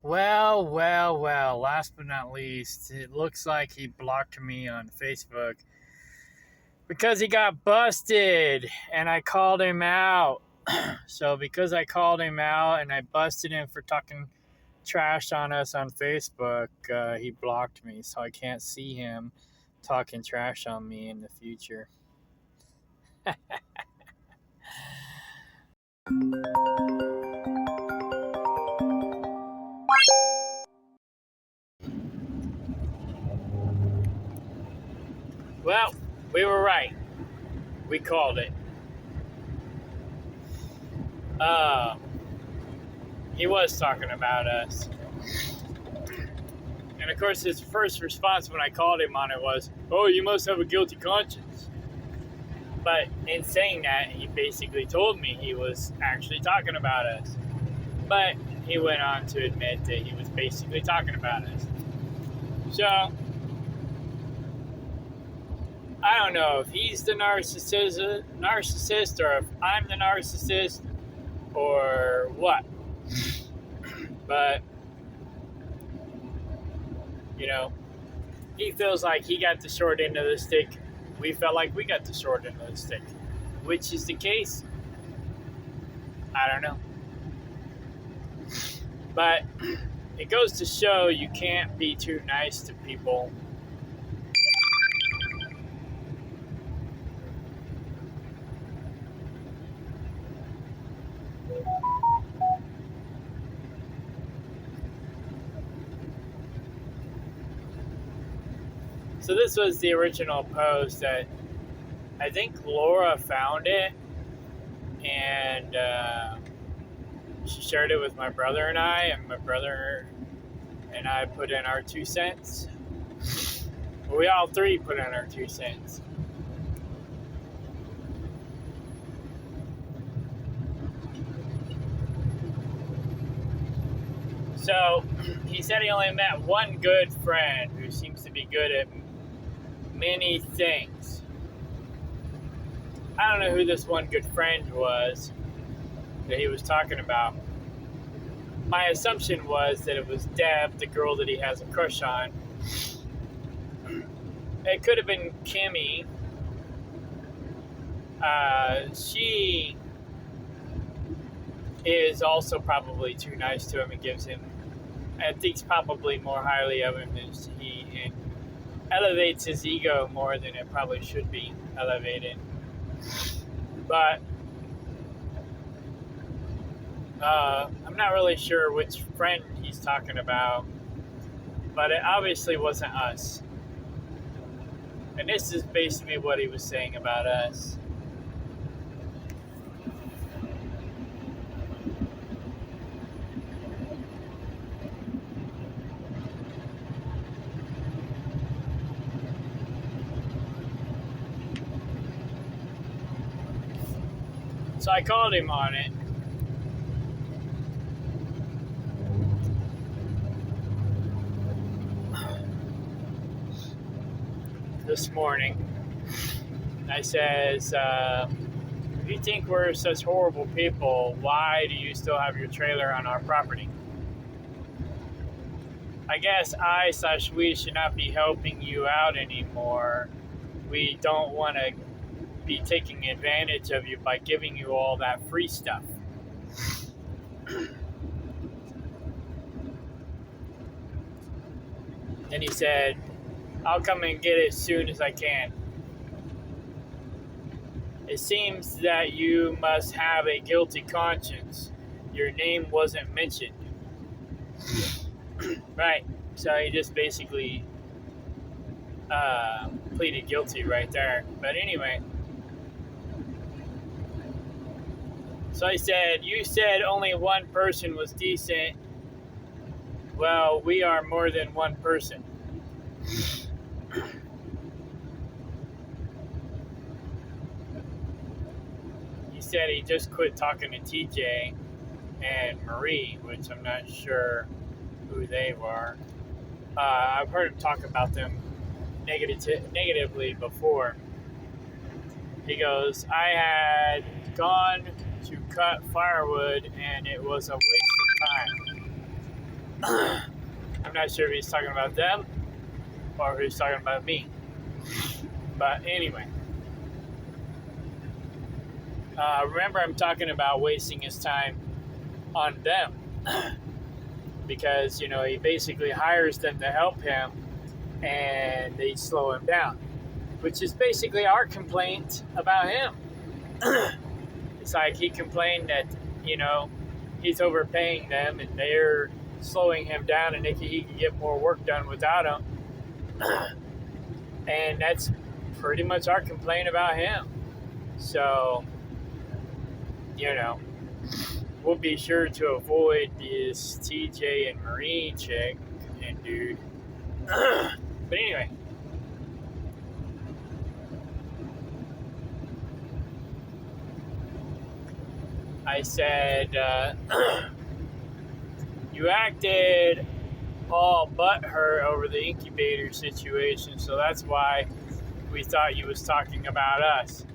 Well, last but not least, it looks like he blocked me on Facebook because he got busted and I called him out. So, because I called him out and I busted him for talking trash on us on Facebook, he blocked me, so I can't see him talking trash on me in the future. Well, we were right. We called it. He was talking about us. And of course, his first response when I called him on it was, "Oh, you must have a guilty conscience." But in saying that, he basically told me he was actually talking about us. But he went on to admit that he was basically talking about us. So, I don't know if he's the narcissist or if I'm the narcissist or what. But, he feels like he got the short end of the stick. We felt like we got the short end of the stick. Which is the case? I don't know. But it goes to show you can't be too nice to people. So this was the original post that I think Laura found it, and she shared it with my brother and my brother and I put in our 2 cents. We all three put in our 2 cents. So he said he only met one good friend who seems to be good at many things. I don't know who this one good friend was that he was talking about. My assumption was that it was Deb, the girl that he has a crush on. It could have been Kimmy. She is also probably too nice to him and thinks probably more highly of him than he, and elevates his ego more than it probably should be elevated. But I'm not really sure which friend he's talking about, but it obviously wasn't us. And this is basically what he was saying about us. So I called him on it. This morning. I says, if you think we're such horrible people, why do you still have your trailer on our property? I guess we should not be helping you out anymore. We don't want to be taking advantage of you by giving you all that free stuff. And he said, I'll come and get it as soon as I can. It seems that you must have a guilty conscience. Your name wasn't mentioned. Right. So he just basically pleaded guilty right there. But anyway. So I said, you said only one person was decent. Well, we are more than one person. He said he just quit talking to TJ and Marie, which I'm not sure who they were. I've heard him talk about them negatively before. He goes, I had gone to cut firewood and it was a waste of time. I'm not sure if he's talking about them or if he's talking about me. But anyway, remember, I'm talking about wasting his time on them because, he basically hires them to help him and they slow him down, which is basically our complaint about him. It's like he complained that, he's overpaying them and they're slowing him down and he can get more work done without him. And that's pretty much our complaint about him. So, we'll be sure to avoid this TJ and Marie chick and dude. But anyway. I said, you acted all butthurt over the incubator situation, so that's why we thought you was talking about us.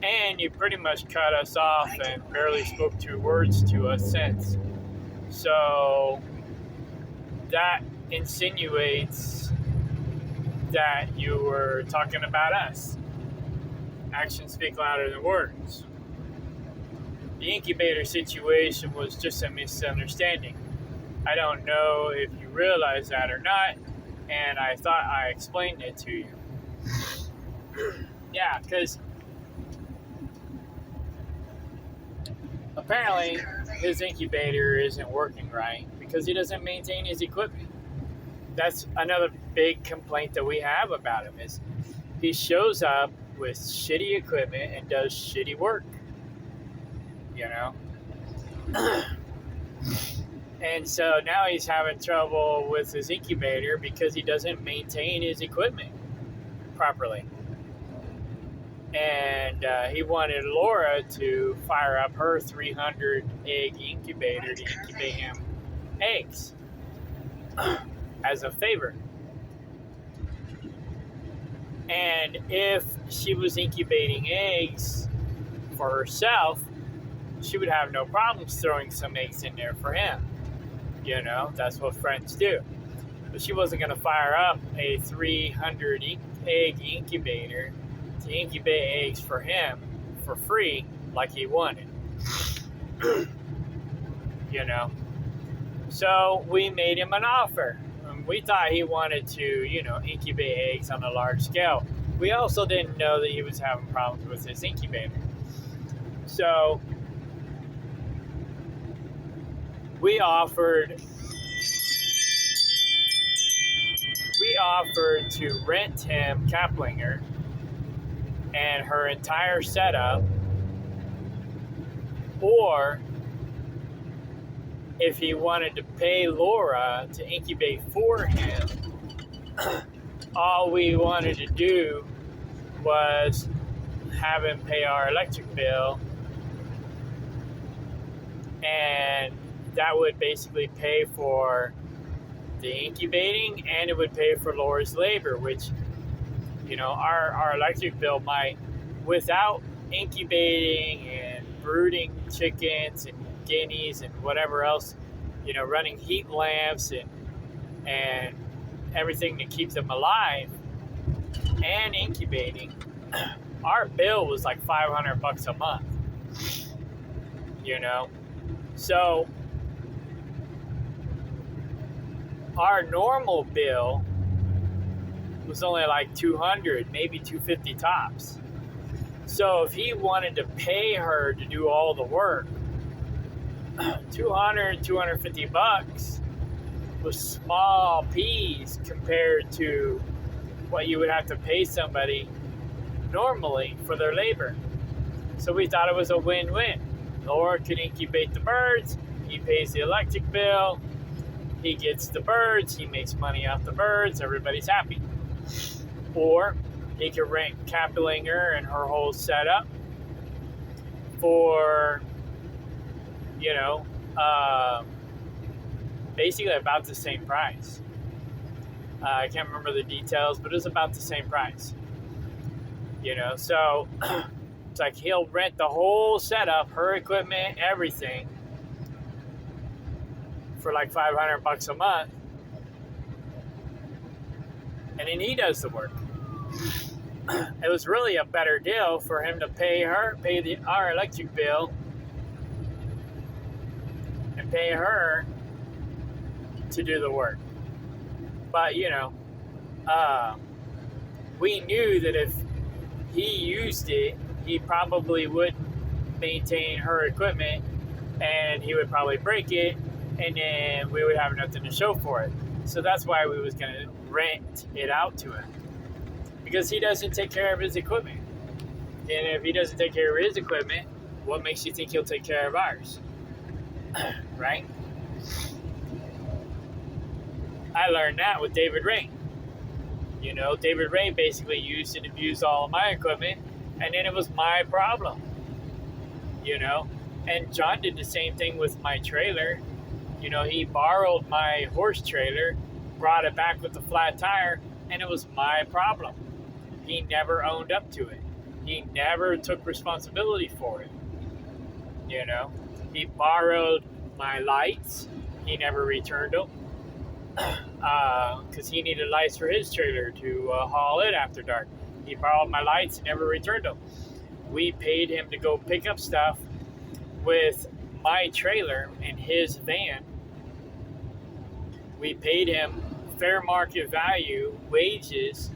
And you pretty much cut us off and barely spoke 2 words to us since. So that insinuates that you were talking about us. Actions speak louder than words. The incubator situation was just a misunderstanding. I don't know if you realize that or not, and I thought I explained it to you. Yeah, because apparently his incubator isn't working right because he doesn't maintain his equipment. That's another big complaint that we have about him is he shows up with shitty equipment and does shitty work. And so now he's having trouble with his incubator because he doesn't maintain his equipment properly. And he wanted Laura to fire up her 300 egg incubator to incubate him eggs as a favor. And if she was incubating eggs for herself, she would have no problems throwing some eggs in there for him. That's what friends do. But she wasn't going to fire up a 300 egg incubator to incubate eggs for him for free like he wanted. So we made him an offer. We thought he wanted to, incubate eggs on a large scale. We also didn't know that he was having problems with his incubator. So we offered to rent him Kaplinger and her entire setup, or if he wanted to pay Laura to incubate for him, all we wanted to do was have him pay our electric bill, and that would basically pay for the incubating and it would pay for Laura's labor, which, our electric bill might, without incubating and brooding chickens and guineas and whatever else, running heat lamps and everything to keep them alive and incubating, our bill was like $500 a month. So our normal bill was only like $200, maybe $250 tops. So if he wanted to pay her to do all the work, $250 was small peas compared to what you would have to pay somebody normally for their labor. So we thought it was a win-win. Laura could incubate the birds, he pays the electric bill, he gets the birds, he makes money off the birds, everybody's happy. Or he could rent Kaplinger and her whole setup for, basically about the same price. I can't remember the details, but it was about the same price. So it's like he'll rent the whole setup, her equipment, everything, for like $500 a month, and then he does the work. It was really a better deal for him to pay our electric bill and pay her to do the work. But we knew that if he used it, he probably wouldn't maintain her equipment, and he would probably break it, and then we would have nothing to show for it. So that's why we was going to rent it out to him, because he doesn't take care of his equipment. And if he doesn't take care of his equipment, what makes you think he'll take care of ours? Right? I learned that with David Ray. David Ray basically used and abused all of my equipment, and then it was my problem. And John did the same thing with my trailer. He borrowed my horse trailer, brought it back with a flat tire, and it was my problem. He never owned up to it. He never took responsibility for it. He borrowed my lights. He never returned them. Because he needed lights for his trailer to haul it after dark. He borrowed my lights and never returned them. We paid him to go pick up stuff with my trailer and his van. We paid him fair market value wages.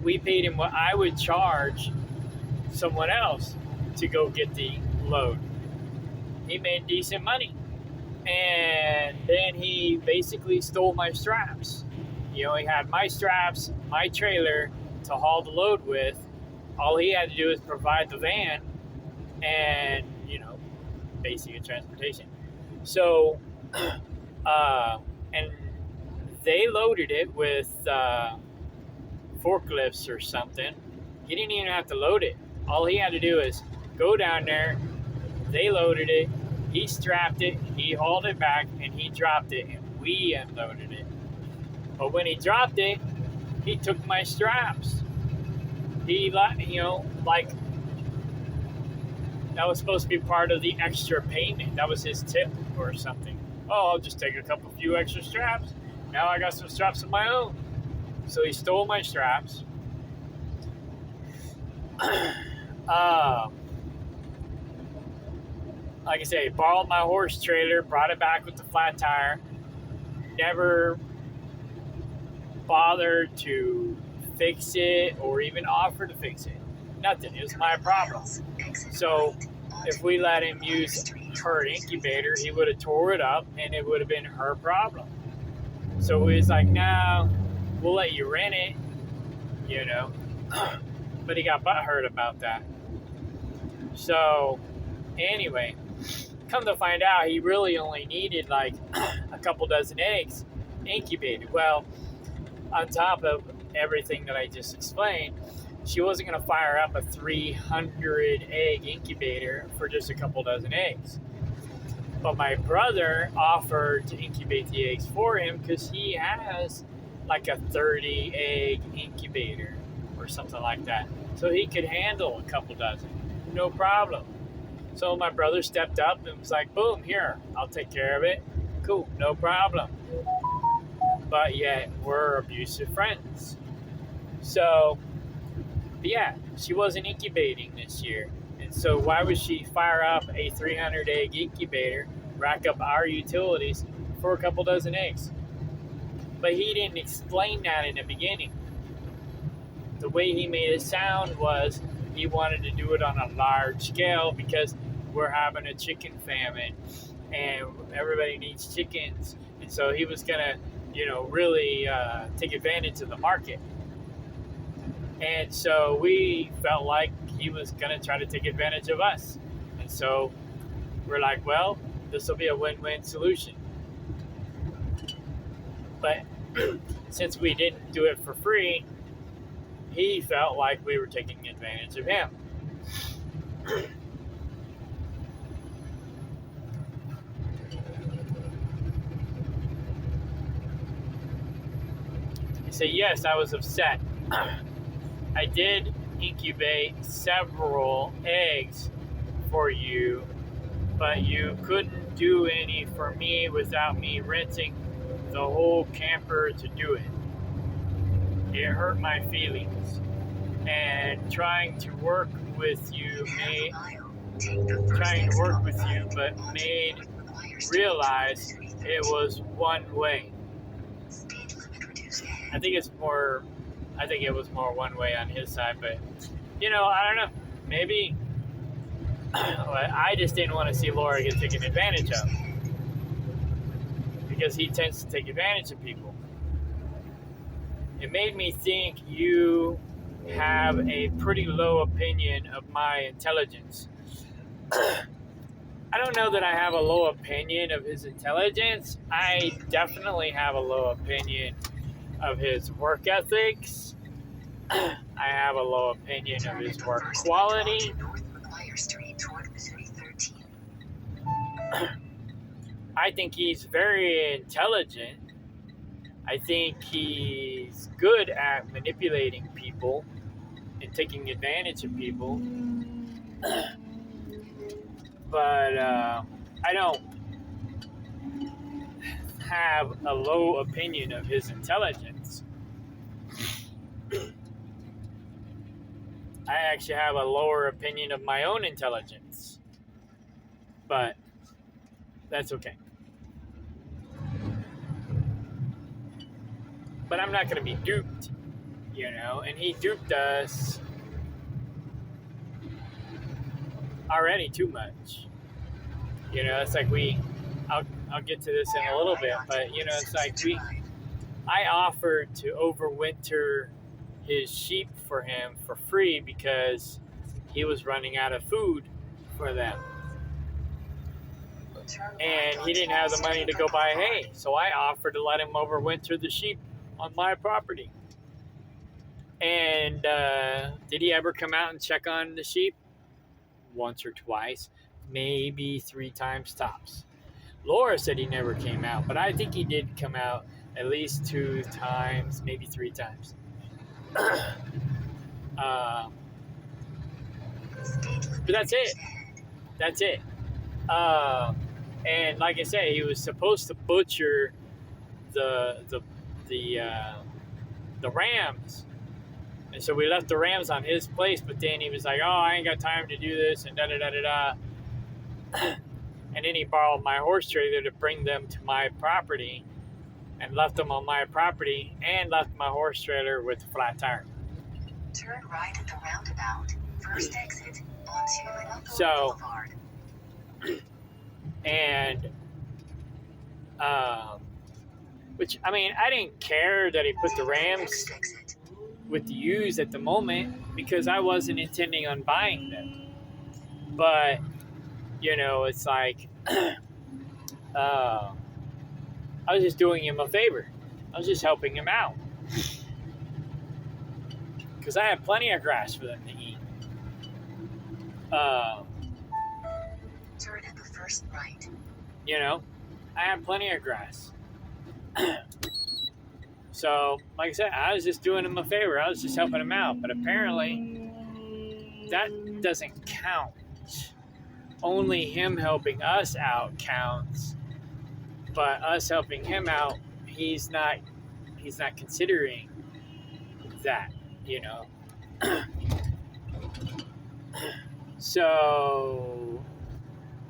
We paid him what I would charge someone else to go get the load. He made decent money. And then he basically stole my straps. He had my straps, my trailer to haul the load with. All he had to do was provide the van and, basic transportation. So, and they loaded it with forklifts or something. He didn't even have to load it. All he had to do is go down there. They loaded it. He strapped it, he hauled it back, and he dropped it, and we unloaded it. But when he dropped it, he took my straps. He, that was supposed to be part of the extra payment. That was his tip or something. Oh, I'll just take a few extra straps. Now I got some straps of my own. So he stole my straps. Like I say, he borrowed my horse trailer, brought it back with the flat tire, never bothered to fix it or even offer to fix it. Nothing. It was my problem. So if we let him use her incubator, he would have tore it up and it would have been her problem. So he was like, no, we'll let you rent it, But he got butthurt about that. So anyway, come to find out, he really only needed like a couple dozen eggs incubated. Well, on top of everything that I just explained, she wasn't going to fire up a 300 egg incubator for just a couple dozen eggs. But my brother offered to incubate the eggs for him because he has like a 30 egg incubator or something like that. So he could handle a couple dozen, no problem. So my brother stepped up and was like, boom, here, I'll take care of it. Cool, no problem. But yet, we're abusive friends. So, yeah, she wasn't incubating this year. And so why would she fire up a 300 egg incubator, rack up our utilities for a couple dozen eggs? But he didn't explain that in the beginning. The way he made it sound was he wanted to do it on a large scale because we're having a chicken famine and everybody needs chickens. And so he was going to, really take advantage of the market. And so we felt like he was going to try to take advantage of us. And so we're like, well, this will be a win-win solution. But since we didn't do it for free, he felt like we were taking advantage of him. He said, yes, I was upset. I did incubate several eggs for you, but you couldn't do any for me without me renting the whole camper to do it. It hurt my feelings. And trying to work with you, but made realize it was one way. I think it was more one way on his side, but I don't know. Maybe I just didn't want to see Laura get taken advantage of, because he tends to take advantage of people. It made me think you have a pretty low opinion of my intelligence. I don't know that I have a low opinion of his intelligence. I definitely have a low opinion of his work ethics. I have a low opinion of his work quality. I think he's very intelligent. I think he's good at manipulating people and taking advantage of people. But I don't have a low opinion of his intelligence. I actually have a lower opinion of my own intelligence. But that's okay. But I'm not going to be duped, and he duped us already too much. It's like I'll get to this in a little bit, but it's like I offered to overwinter his sheep for him for free because he was running out of food for them. And he didn't have the money to go buy hay, so I offered to let him overwinter the sheep on my property. And did he ever come out and check on the sheep? Once or twice, maybe 3 times tops. Laura said he never came out, but I think he did come out at least 2 times, maybe 3 times. But that's it. And like I say, he was supposed to butcher the rams, and so we left the rams on his place. But then he was like, "Oh, I ain't got time to do this," and da da da da da. And then he borrowed my horse trailer to bring them to my property, and left them on my property, and left my horse trailer with a flat tire. Turn right at the roundabout. First exit onto Upland Boulevard. And which, I mean, I didn't care that he put the Rams with the used at the moment because I wasn't intending on buying them. But, it's like, I was just doing him a favor. I was just helping him out. Because I had plenty of grass for them to eat. Turn at the first right. I had plenty of grass. So, like I said, I was just doing him a favor. I was just helping him out. But apparently, that doesn't count. Only him helping us out counts. But us helping him out, he's not considering that, So,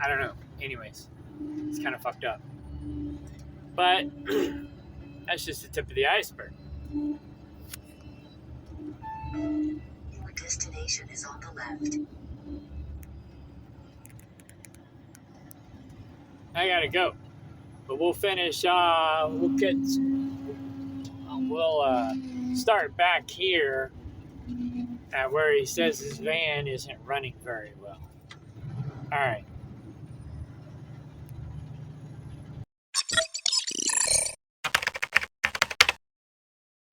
I don't know. Anyways, it's kind of fucked up. But that's just the tip of the iceberg. Your destination is on the left. I gotta go. But we'll finish, we'll start back here at where he says his van isn't running very well. All right.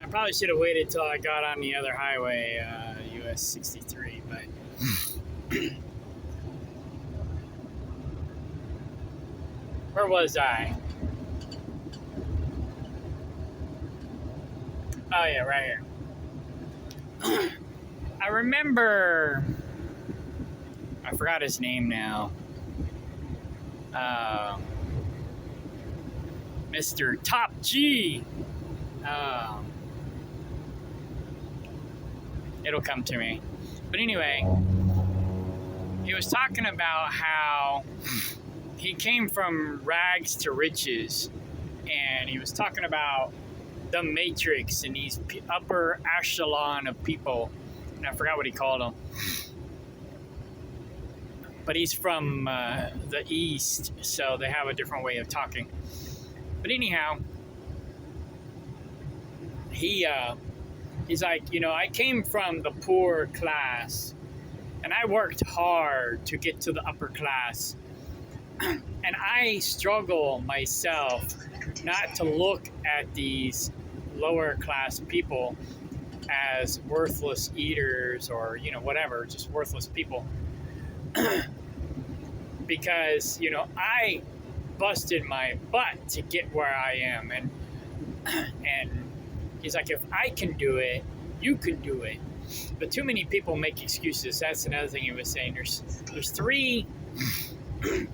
I probably should have waited till I got on the other highway, US 63, but where was I? Oh yeah, right here. I remember, I forgot his name now. Mr. Top G. It'll come to me. But anyway, he was talking about how he came from rags to riches, and he was talking about the Matrix and these upper echelon of people, and I forgot what he called them. But he's from the East, so they have a different way of talking. But anyhow, he's like, you know, I came from the poor class, and I worked hard to get to the upper class. And I struggle myself not to look at these lower class people as worthless eaters or, you know, whatever, just worthless people. Because, you know, I busted my butt to get where I am. And he's like, if I can do it, you can do it. But too many people make excuses. That's another thing he was saying. There's three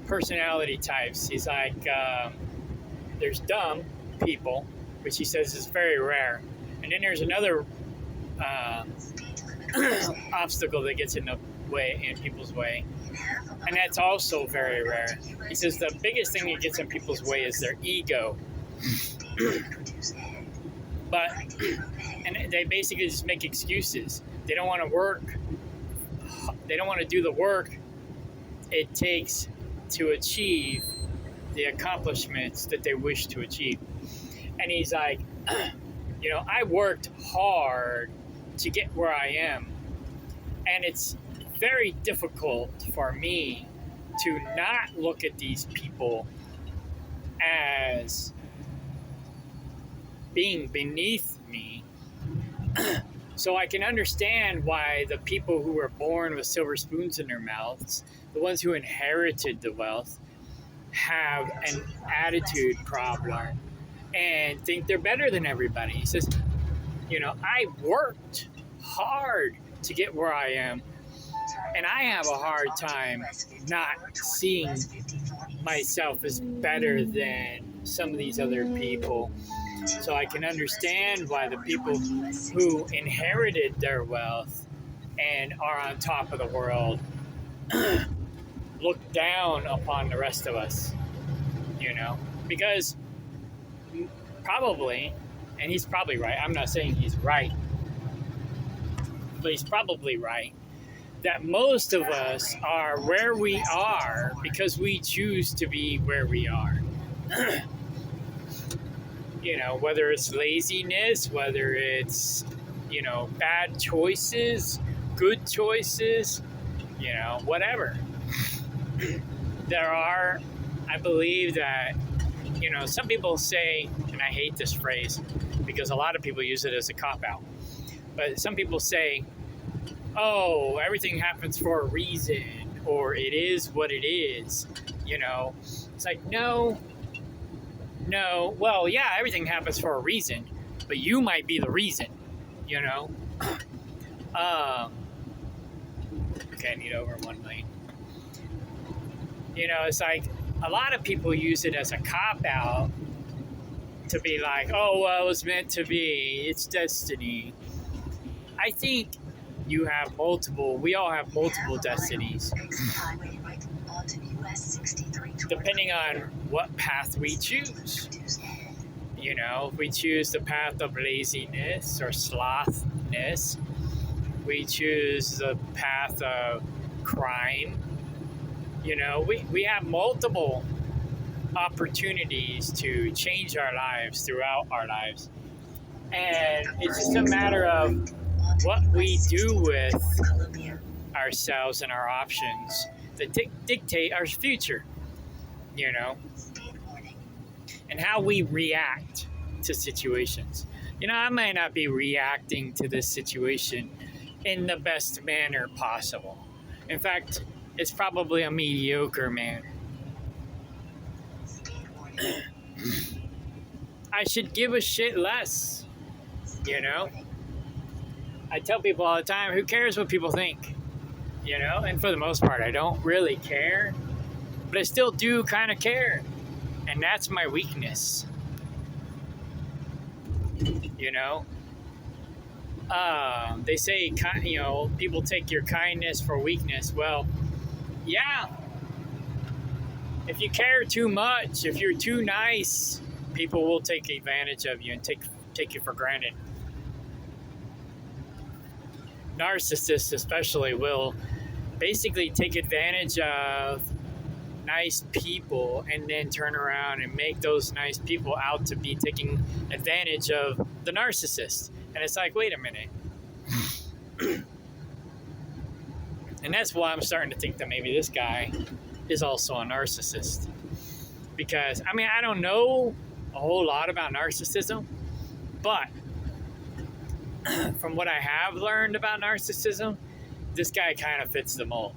personality types. He's like, there's dumb people, which he says is very rare. And then there's another obstacle that gets in people's way. And that's also very rare. He says the biggest thing that gets in people's way is their ego. And they basically just make excuses. They don't want to work. They don't want to do the work it takes to achieve the accomplishments that they wish to achieve. And he's like, you know, I worked hard to get where I am. And it's very difficult for me to not look at these people as being beneath me. So I can understand why the people who were born with silver spoons in their mouths, the ones who inherited the wealth, have an attitude problem and think they're better than everybody. He says, you know, I worked hard to get where I am, and I have a hard time not seeing myself as better than some of these other people. So I can understand why the people who inherited their wealth and are on top of the world look down upon the rest of us, you know, because probably, and he's probably right, I'm not saying he's right, but he's probably right, that most of us are where we are because we choose to be where we are. You know, whether it's laziness, whether it's, you know, bad choices, good choices, you know, whatever. I believe that, you know, some people say, and I hate this phrase because a lot of people use it as a cop-out, but some people say, oh, everything happens for a reason, or it is what it is, you know. It's like, no, well, yeah, everything happens for a reason, but you might be the reason, you know. Okay, I need over 1 million. You know, it's like a lot of people use it as a cop-out to be like, oh, well, it's meant to be, it's destiny. I think we all have multiple destinies, depending on what path we choose. You know, if we choose the path of laziness or slothness, we choose the path of crime. You know, we have multiple opportunities to change our lives throughout our lives. And it's just a matter of what we do with ourselves and our options that dictate our future, you know, and how we react to situations. You know, I might not be reacting to this situation in the best manner possible. In fact, it's probably a mediocre manner. I should give a shit less, you know? I tell people all the time, who cares what people think? You know, and for the most part, I don't really care. but I still do kind of care. And that's my weakness. You know? They say, people take your kindness for weakness. Well, yeah. If you care too much, if you're too nice, people will take advantage of you and take you for granted. Narcissists especially will basically take advantage of nice people and then turn around and make those nice people out to be taking advantage of the narcissist. And it's like, wait a minute. And that's why I'm starting to think that maybe this guy is also a narcissist. Because, I don't know a whole lot about narcissism, but from what I have learned about narcissism, this guy kind of fits the mold.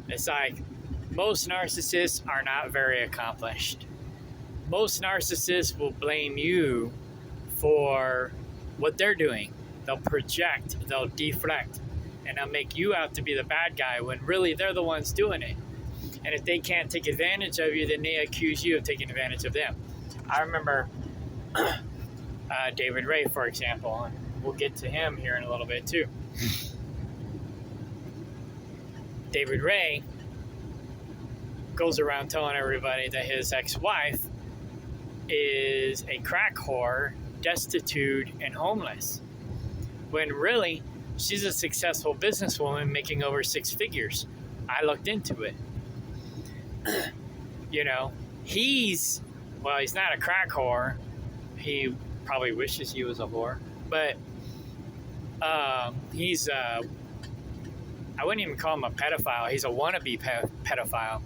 It's like, most narcissists are not very accomplished. Most narcissists will blame you for what they're doing. They'll project, they'll deflect, and they'll make you out to be the bad guy when really they're the ones doing it. And if they can't take advantage of you, then they accuse you of taking advantage of them. I remember David Ray, for example, and we'll get to him here in a little bit too. David Ray goes around telling everybody that his ex-wife is a crack whore, destitute, and homeless. When really, she's a successful businesswoman making over 6 figures. I looked into it. He's not a crack whore. He probably wishes he was a whore. But he's, I wouldn't even call him a pedophile. He's a wannabe pedophile.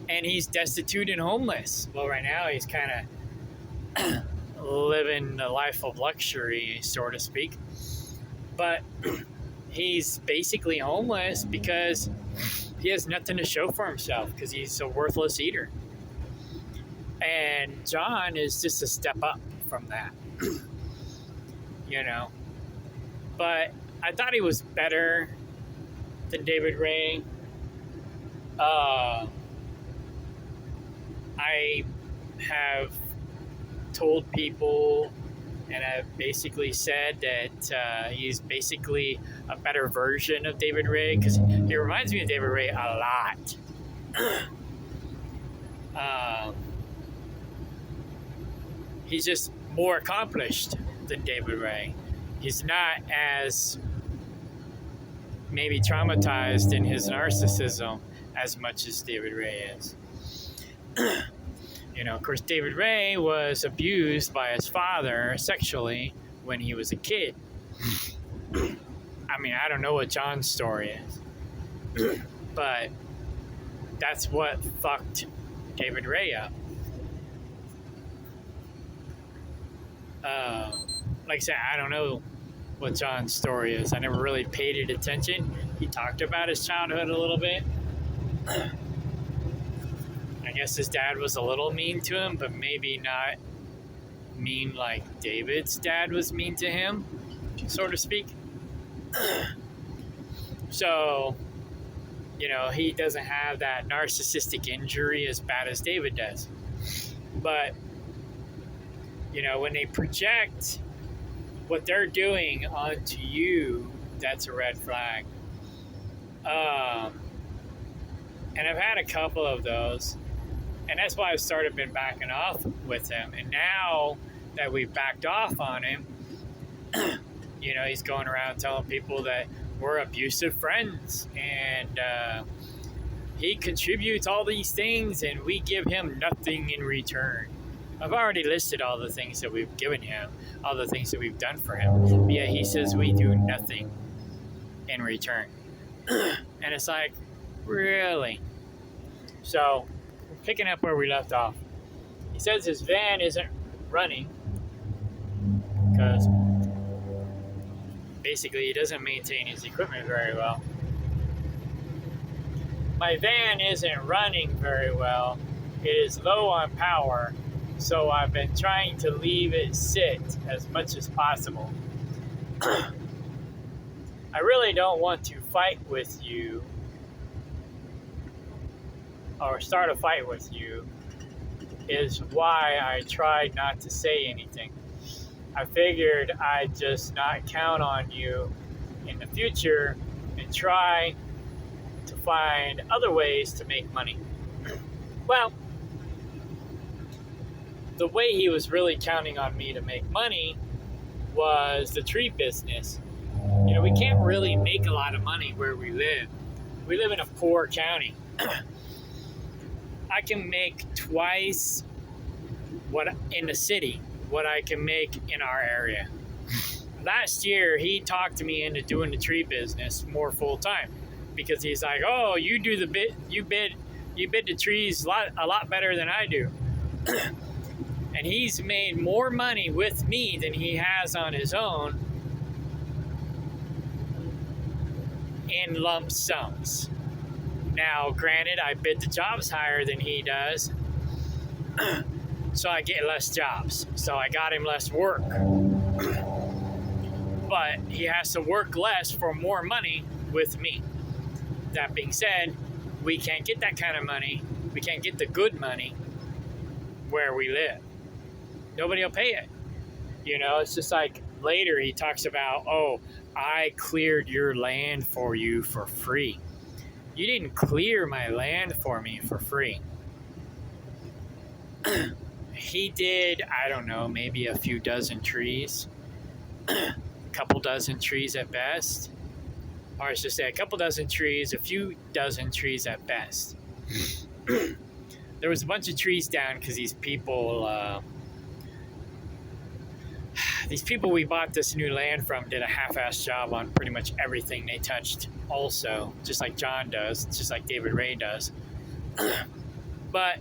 And he's destitute and homeless. Well, right now he's kind of living the life of luxury, so to speak. But he's basically homeless because he has nothing to show for himself because he's a worthless eater. And John is just a step up from that. But I thought he was better than David Ray. I have told people, and I've basically said that he's basically a better version of David Ray because he reminds me of David Ray a lot. He's just more accomplished than David Ray. He's not as maybe traumatized in his narcissism as much as David Ray is. Of course, David Ray was abused by his father sexually when he was a kid. I don't know what John's story is, but that's what fucked David Ray up. Like I said, I don't know what John's story is. I never really paid it attention. He talked about his childhood a little bit. I guess his dad was a little mean to him, but maybe not mean like David's dad was mean to him, so to speak. So, he doesn't have that narcissistic injury as bad as David does. But, when they project what they're doing onto you, that's a red flag. And I've had a couple of those. And that's why I've been backing off with him. And now that we've backed off on him, he's going around telling people that we're abusive friends. And he contributes all these things and we give him nothing in return. I've already listed all the things that we've given him, all the things that we've done for him. But yet he says we do nothing in return. And it's like, really? So, picking up where we left off. He says his van isn't running because basically he doesn't maintain his equipment very well. My van isn't running very well. It is low on power, so I've been trying to leave it sit as much as possible. I really don't want to fight with you, or start a fight with you is why I tried not to say anything. I figured I'd just not count on you in the future and try to find other ways to make money. Well, the way he was really counting on me to make money was the tree business. You know, we can't really make a lot of money where we live. We live in a poor county. I can make twice what in the city what I can make in our area. Last year, he talked me into doing the tree business more full time because he's like, "Oh, you do the bid, you bid the trees a lot better than I do." And he's made more money with me than he has on his own in lump sums. Now, granted, I bid the jobs higher than he does, so I get less jobs. So I got him less work. But he has to work less for more money with me. That being said, we can't get that kind of money. We can't get the good money where we live. Nobody will pay it. You know, it's just like later he talks about, "Oh, I cleared your land for you for free." You didn't clear my land for me for free. He did, I don't know, maybe a few dozen trees. A couple dozen trees at best. Or I should say a couple dozen trees, a few dozen trees at best. There was a bunch of trees down because these people we bought this new land from did a half-assed job on pretty much everything they touched also, just like John does, just like David Ray does. But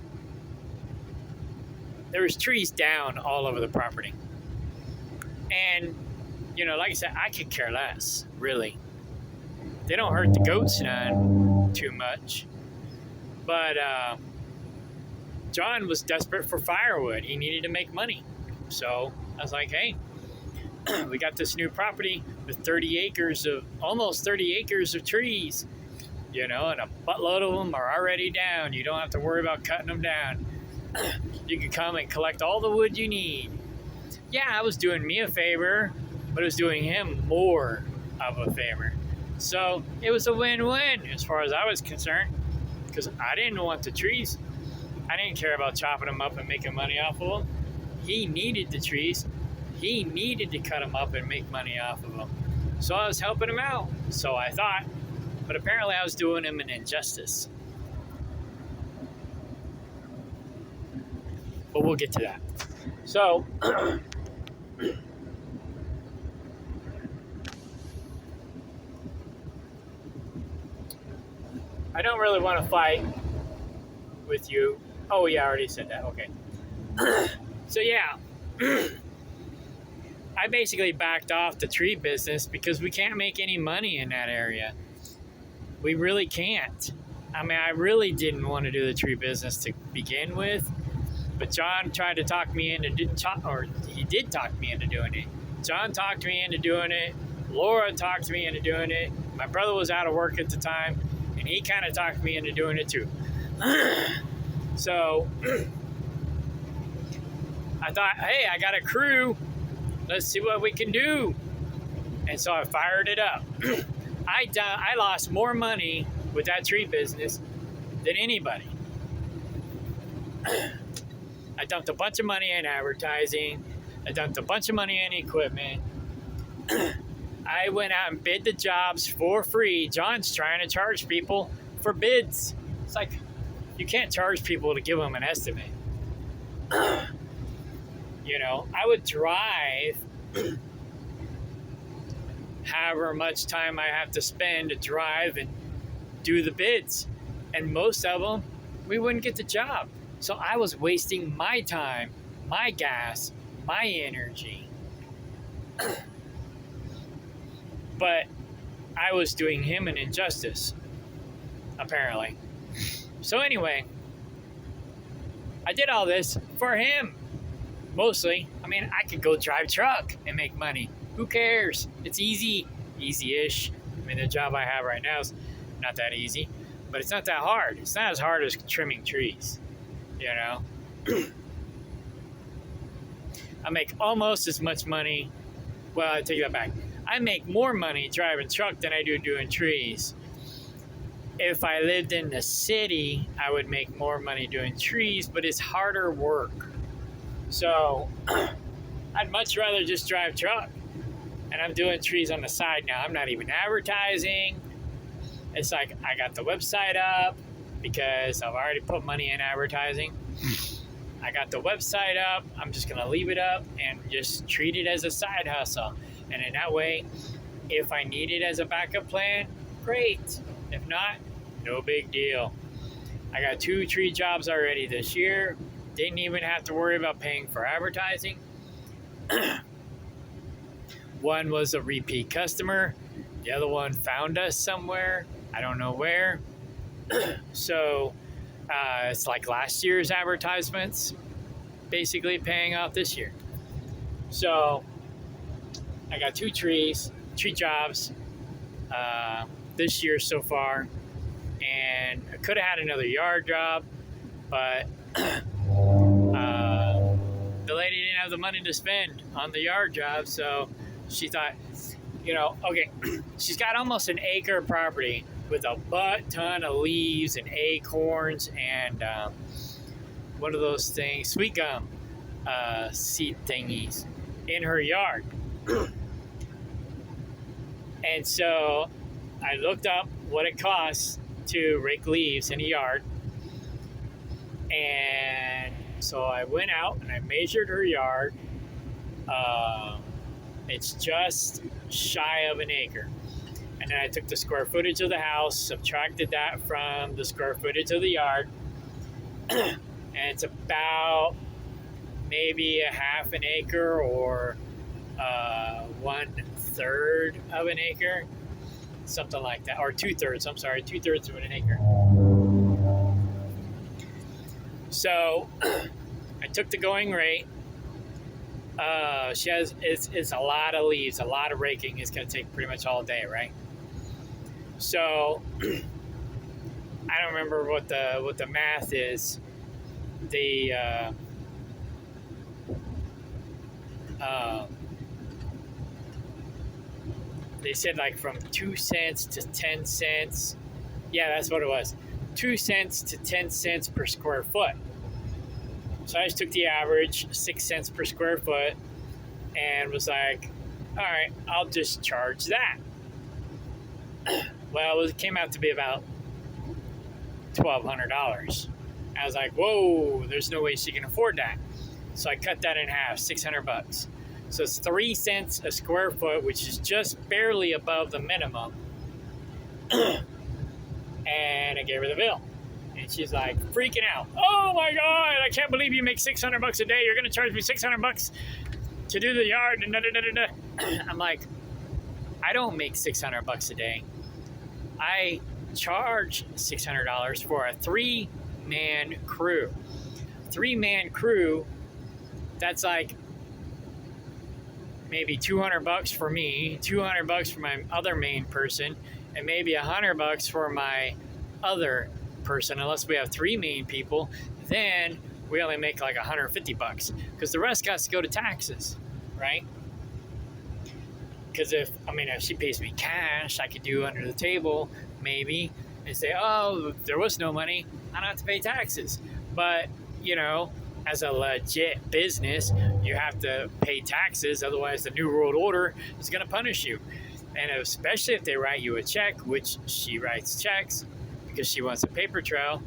there was trees down all over the property. And, you know, like I said, I could care less, really. They don't hurt the goats none too much. But John was desperate for firewood. He needed to make money. So I was like, hey, we got this new property with almost 30 acres of trees, you know, and a buttload of them are already down. You don't have to worry about cutting them down. You can come and collect all the wood you need. Yeah, I was doing me a favor, but it was doing him more of a favor. So it was a win-win as far as I was concerned, because I didn't want the trees. I didn't care about chopping them up and making money off of them. He needed the trees. He needed to cut them up and make money off of them. So I was helping him out. So I thought, but apparently I was doing him an injustice. But we'll get to that. So I don't really want to fight with you. Oh yeah, I already said that. Okay. So yeah, I basically backed off the tree business because we can't make any money in that area. We really can't. I mean, I really didn't want to do the tree business to begin with, but John tried to talk me into he did talk me into doing it. John talked me into doing it. Laura talked me into doing it. My brother was out of work at the time, and he kind of talked me into doing it too. So I thought, hey, I got a crew. Let's see what we can do. And so I fired it up. I lost more money with that tree business than anybody. I dumped a bunch of money in advertising. I dumped a bunch of money in equipment. I went out and bid the jobs for free. John's trying to charge people for bids. It's like, you can't charge people to give them an estimate. You know, I would drive however much time I have to spend to drive and do the bids. And most of them, we wouldn't get the job. So I was wasting my time, my gas, my energy. But I was doing him an injustice, apparently. So anyway, I did all this for him, mostly. I mean, I could go drive truck and make money. Who cares? It's easy, easy-ish. I mean, the job I have right now is not that easy. but it's not that hard. It's not as hard as trimming trees, you know. I make almost as much money. Well, I take that back. I make more money driving truck than I do doing trees. If I lived in the city, I would make more money doing trees, but it's harder work. So I'd much rather just drive truck. And I'm doing trees on the side now. I'm not even advertising. It's like I got the website up because I've already put money in advertising. I got the website up. I'm just going to leave it up and just treat it as a side hustle. And in that way, if I need it as a backup plan, great. If not, no big deal. I got 2 tree jobs already this year. Didn't even have to worry about paying for advertising. One was a repeat customer. The other one found us somewhere. I don't know where. So it's like last year's advertisements basically paying off this year. So I got 2 tree jobs this year so far. And I could have had another yard job, but the lady didn't have the money to spend on the yard job, so she thought, okay, she's got almost an acre of property with a butt ton of leaves and acorns and one of those things, sweet gum seed thingies in her yard. And so I looked up what it costs to rake leaves in a yard. And so I went out and I measured her yard. It's just shy of an acre. And then I took the square footage of the house, subtracted that from the square footage of the yard. And it's about maybe a half an acre or 1/3 of an acre. Something like that. Or 2/3, I'm sorry, 2/3 of an acre. So I took the going rate. It's a lot of leaves, a lot of raking. It's going to take pretty much all day, right? So I don't remember what the math is. They said like from 2 cents to 10 cents. Yeah, that's what it was. 2 cents to 10 cents per square foot. So I just took the average, 6 cents per square foot, and was like, all right, I'll just charge that. Well, it came out to be about $1,200. I was like, whoa, there's no way she can afford that. So I cut that in half, $600. So it's 3 cents a square foot, which is just barely above the minimum. And I gave her the bill. And she's like freaking out. Oh my God, I can't believe you make $600 a day. You're going to charge me $600 to do the yard. And da, da, da, da, da. I'm like, I don't make $600 a day. I charge $600 for a 3-man crew. 3-man crew, that's like maybe $200 for me, $200 for my other main person, and maybe $100 for my other person. Unless we have 3 main people, then we only make like $150 because the rest got to go to taxes, right? Because if she pays me cash, I could do under the table maybe and say, oh, there was no money, I don't have to pay taxes. But as a legit business, you have to pay taxes, otherwise the New World Order is going to punish you. And especially if they write you a check, which she writes checks because she wants a paper trail.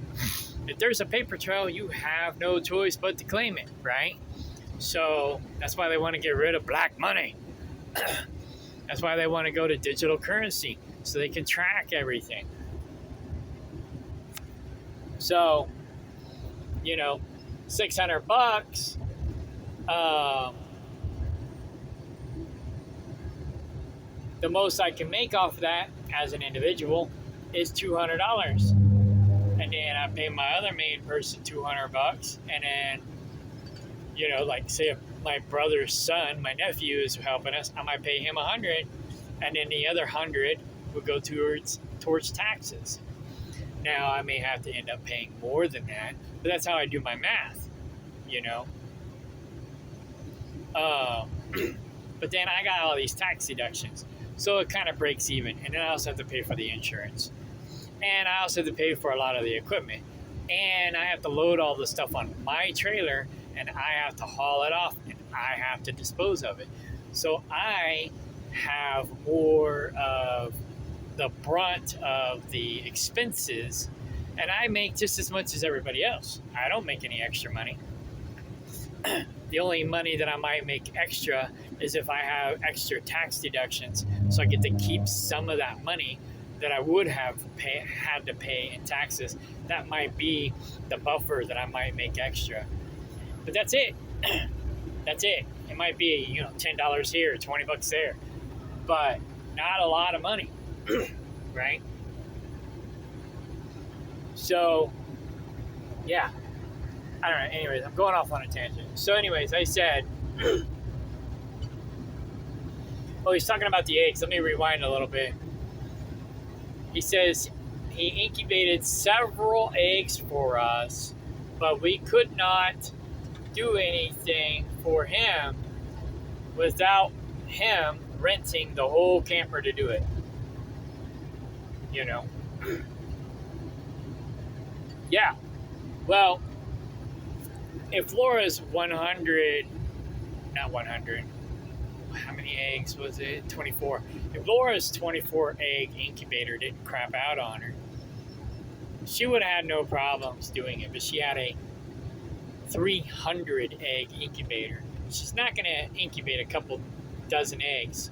If there's a paper trail, you have no choice but to claim it, right? So that's why they want to get rid of black money. That's why they want to go to digital currency, so they can track everything. So, $600. The most I can make off of that as an individual is $200, and then I pay my other main person $200, and then like say if my brother's son, my nephew, is helping us, I might pay him $100, and then the other $100 would go towards taxes. Now, I may have to end up paying more than that, but that's how I do my math, you know? Uh, but then I got all these tax deductions. So it kind of breaks even. And then I also have to pay for the insurance. And I also have to pay for a lot of the equipment. And I have to load all the stuff on my trailer, and I have to haul it off, and I have to dispose of it. So I have more of the brunt of the expenses, and I make just as much as everybody else. I don't make any extra money. The only money that I might make extra is if I have extra tax deductions, so I get to keep some of that money that I would have had to pay in taxes. That might be the buffer that I might make extra. But that's it. That's it. It might be, $10 here, $20 there, but not a lot of money, right? So, yeah. I don't know. Anyways, I'm going off on a tangent. So, anyways, I said, he's talking about the eggs. Let me rewind a little bit. He says he incubated several eggs for us, but we could not do anything for him without him renting the whole camper to do it. Yeah. Well, if Laura's 100, not 100, how many eggs was it? 24. If Laura's 24 egg incubator didn't crap out on her, she would have had no problems doing it. But she had a 300 egg incubator. She's not going to incubate a couple dozen eggs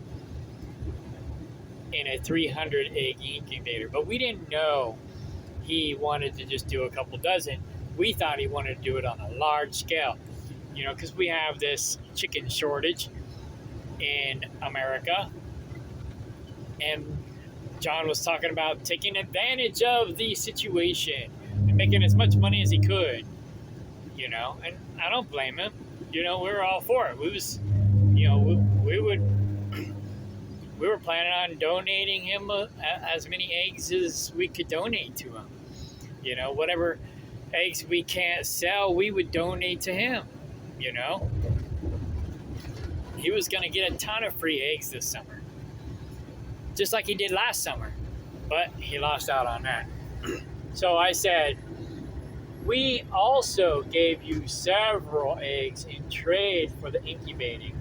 in a 300 egg incubator. But we didn't know he wanted to just do a couple dozen. We thought he wanted to do it on a large scale, because we have this chicken shortage in America. And John was talking about taking advantage of the situation and making as much money as he could, and I don't blame him. We were all for it. We were planning on donating him as many eggs as we could donate to him. Whatever eggs we can't sell, we would donate to him. He was going to get a ton of free eggs this summer, just like he did last summer, but he lost out on that. So I said, we also gave you several eggs in trade for the incubating.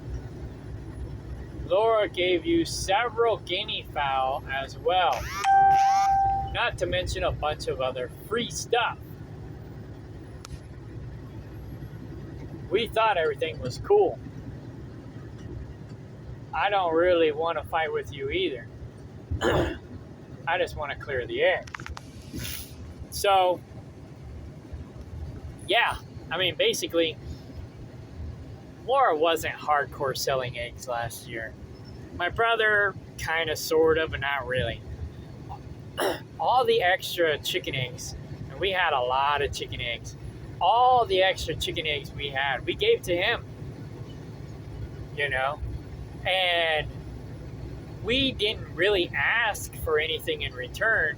Laura gave you several guinea fowl as well, not to mention a bunch of other free stuff. We thought everything was cool. I don't really want to fight with you either. I just want to clear the air. So, yeah, basically, Laura wasn't hardcore selling eggs last year. My brother, kind of, sort of, but not really. All the extra chicken eggs, and we had a lot of chicken eggs, all the extra chicken eggs we had, we gave to him, and we didn't really ask for anything in return.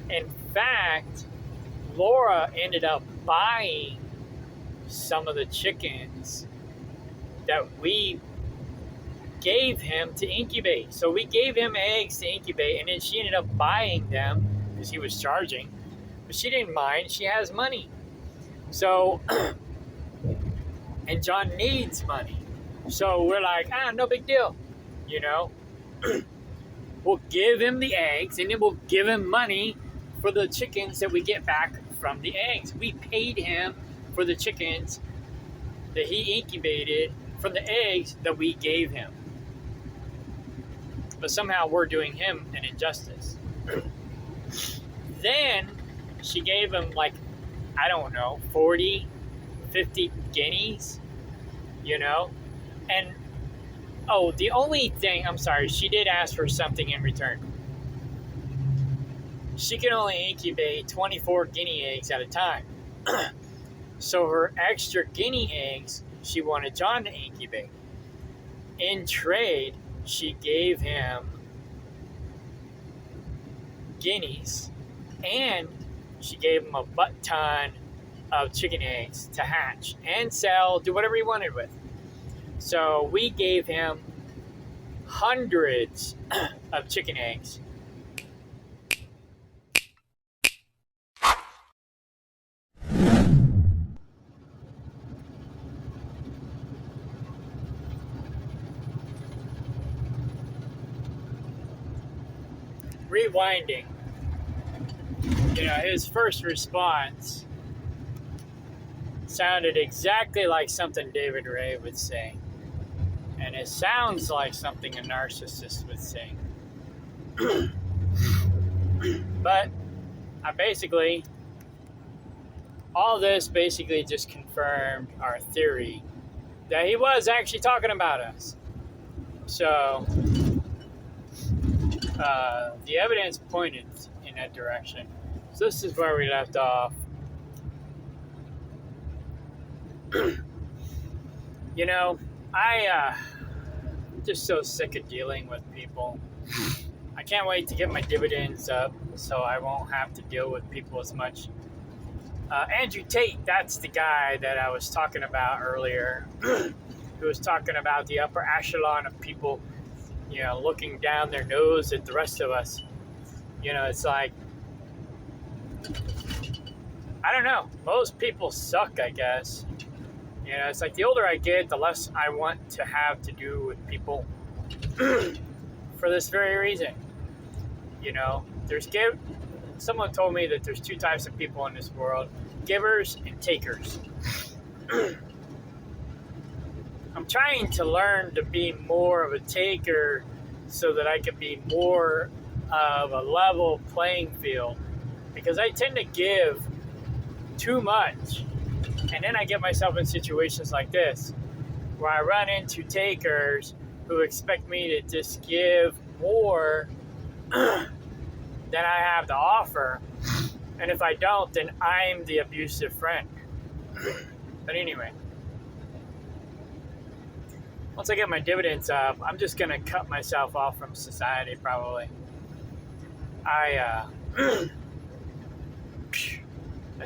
In fact, Laura ended up buying some of the chickens that we gave him to incubate. So we gave him eggs to incubate, and then she ended up buying them because he was charging. But she didn't mind. She has money. So, and John needs money. So we're like, no big deal. We'll give him the eggs, and then we'll give him money for the chickens that we get back from the eggs. We paid him for the chickens that he incubated from the eggs that we gave him. But somehow we're doing him an injustice. Then she gave him 40, 50 guineas, and the only thing, I'm sorry, she did ask for something in return. She can only incubate 24 guinea eggs at a time. So her extra guinea eggs, she wanted John to incubate. In trade, she gave him guineas and she gave him a butt ton of chicken eggs to hatch and sell, do whatever he wanted with. So we gave him hundreds of chicken eggs. Rewinding, his first response sounded exactly like something David Ray would say. And it sounds like something a narcissist would say. But all this basically just confirmed our theory that he was actually talking about us. So the evidence pointed in that direction. So this is where we left off. I'm just so sick of dealing with people. I can't wait to get my dividends up so I won't have to deal with people as much. Andrew Tate, that's the guy that I was talking about earlier, who was talking about the upper echelon of people, looking down their nose at the rest of us. It's like, I don't know, most people suck, I guess. It's like the older I get, the less I want to have to do with people for this very reason. Someone told me that there's two types of people in this world, givers and takers. I'm trying to learn to be more of a taker so that I can be more of a level playing field, because I tend to give too much. And then I get myself in situations like this, where I run into takers who expect me to just give more than I have to offer. And if I don't, then I'm the abusive friend. But anyway, once I get my dividends up, I'm just going to cut myself off from society, probably. I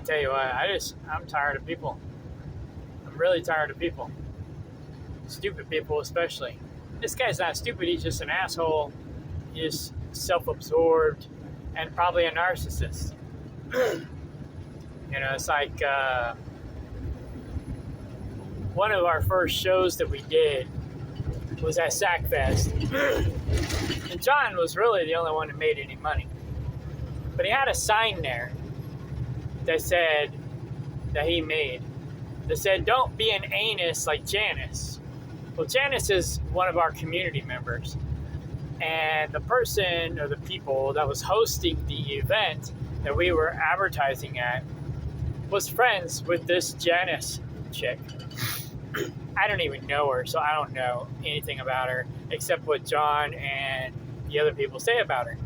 tell you what, I'm tired of people. I'm really tired of people. Stupid people, especially. This guy's not stupid, he's just an asshole. He's self-absorbed and probably a narcissist. It's like one of our first shows that we did was at SACFest. And John was really the only one who made any money. But he had a sign there that he made that said, "Don't be an anus like Janice." Well, Janice is one of our community members, and the person or the people that was hosting the event that we were advertising at was friends with this Janice chick. I don't even know her, so I don't know anything about her except what John and the other people say about her.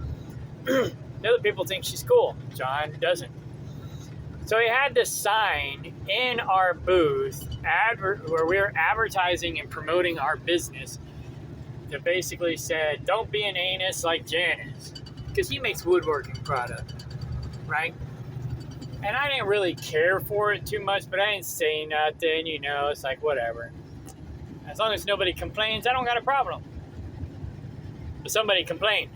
The other people think she's cool. John doesn't. So he had this sign in our booth where we were advertising and promoting our business that basically said, "Don't be an anus like Janice," because he makes woodworking product, right? And I didn't really care for it too much, but I didn't say nothing, it's like, whatever. As long as nobody complains, I don't got a problem. But somebody complained.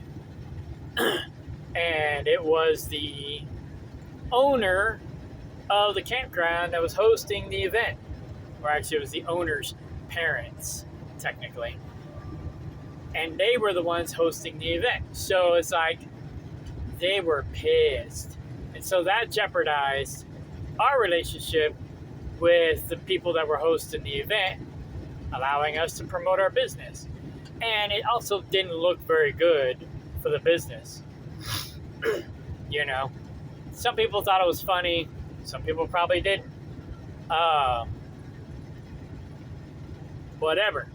And it was the owner of the campground that was hosting the event. Or actually, it was the owner's parents, technically. And they were the ones hosting the event. So it's like, they were pissed. And so that jeopardized our relationship with the people that were hosting the event, allowing us to promote our business. And it also didn't look very good for the business. Some people thought it was funny. Some people probably didn't. Whatever.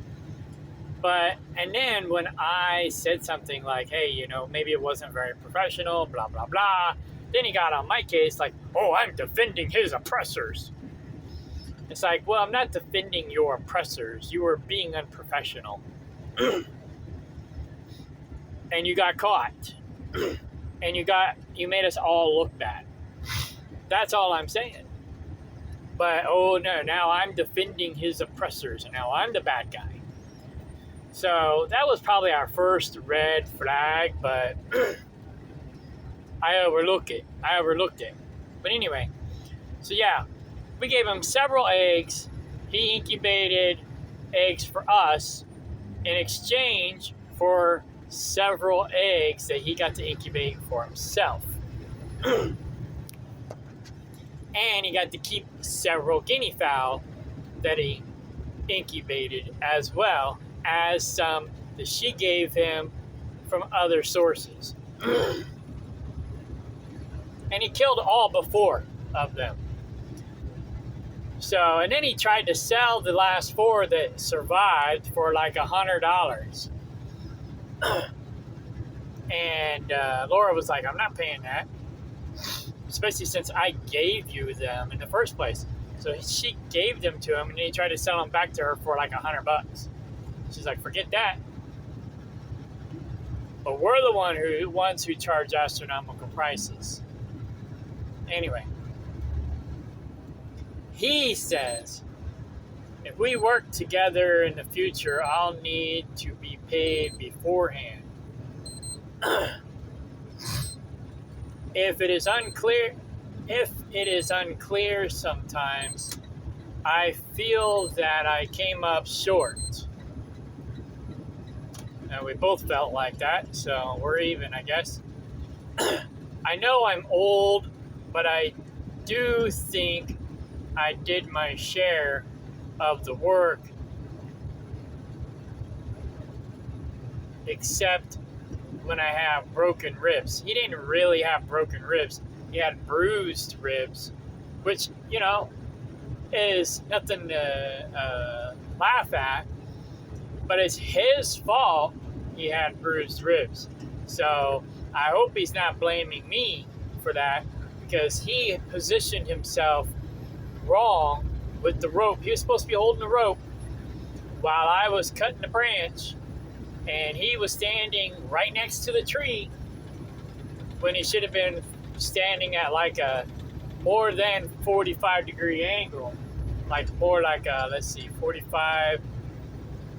And then when I said something like, "Hey, maybe it wasn't very professional, blah, blah, blah," then he got on my case like, "Oh, I'm defending his oppressors." It's like, well, I'm not defending your oppressors. You were being unprofessional. And you got caught. And you made us all look bad. That's all I'm saying. But, oh no, now I'm defending his oppressors, and now I'm the bad guy. So that was probably our first red flag, but I overlooked it. But anyway, so yeah, we gave him several eggs. He incubated eggs for us in exchange for several eggs that he got to incubate for himself. And he got to keep several guinea fowl that he incubated, as well as some that she gave him from other sources. And he killed all but 4 of them. So, and then he tried to sell the last 4 that survived for like $100. And Laura was like, I'm not paying that. Especially since I gave you them in the first place. So she gave them to him, and he tried to sell them back to her for like $100. She's like, forget that. But we're the ones who charge astronomical prices. Anyway, he says, if we work together in the future, I'll need to be paid beforehand. If it is unclear sometimes, I feel that I came up short. And we both felt like that, so we're even, I guess. I know I'm old, but I do think I did my share of the work, except when I have broken ribs. He didn't really have broken ribs. He had bruised ribs, which, you know, is nothing to laugh at, but it's his fault he had bruised ribs. So I hope he's not blaming me for that, because he positioned himself wrong with the rope. He was supposed to be holding the rope while I was cutting the branch, and he was standing right next to the tree when he should have been standing at like a more than 45-degree angle. Like more like a, 45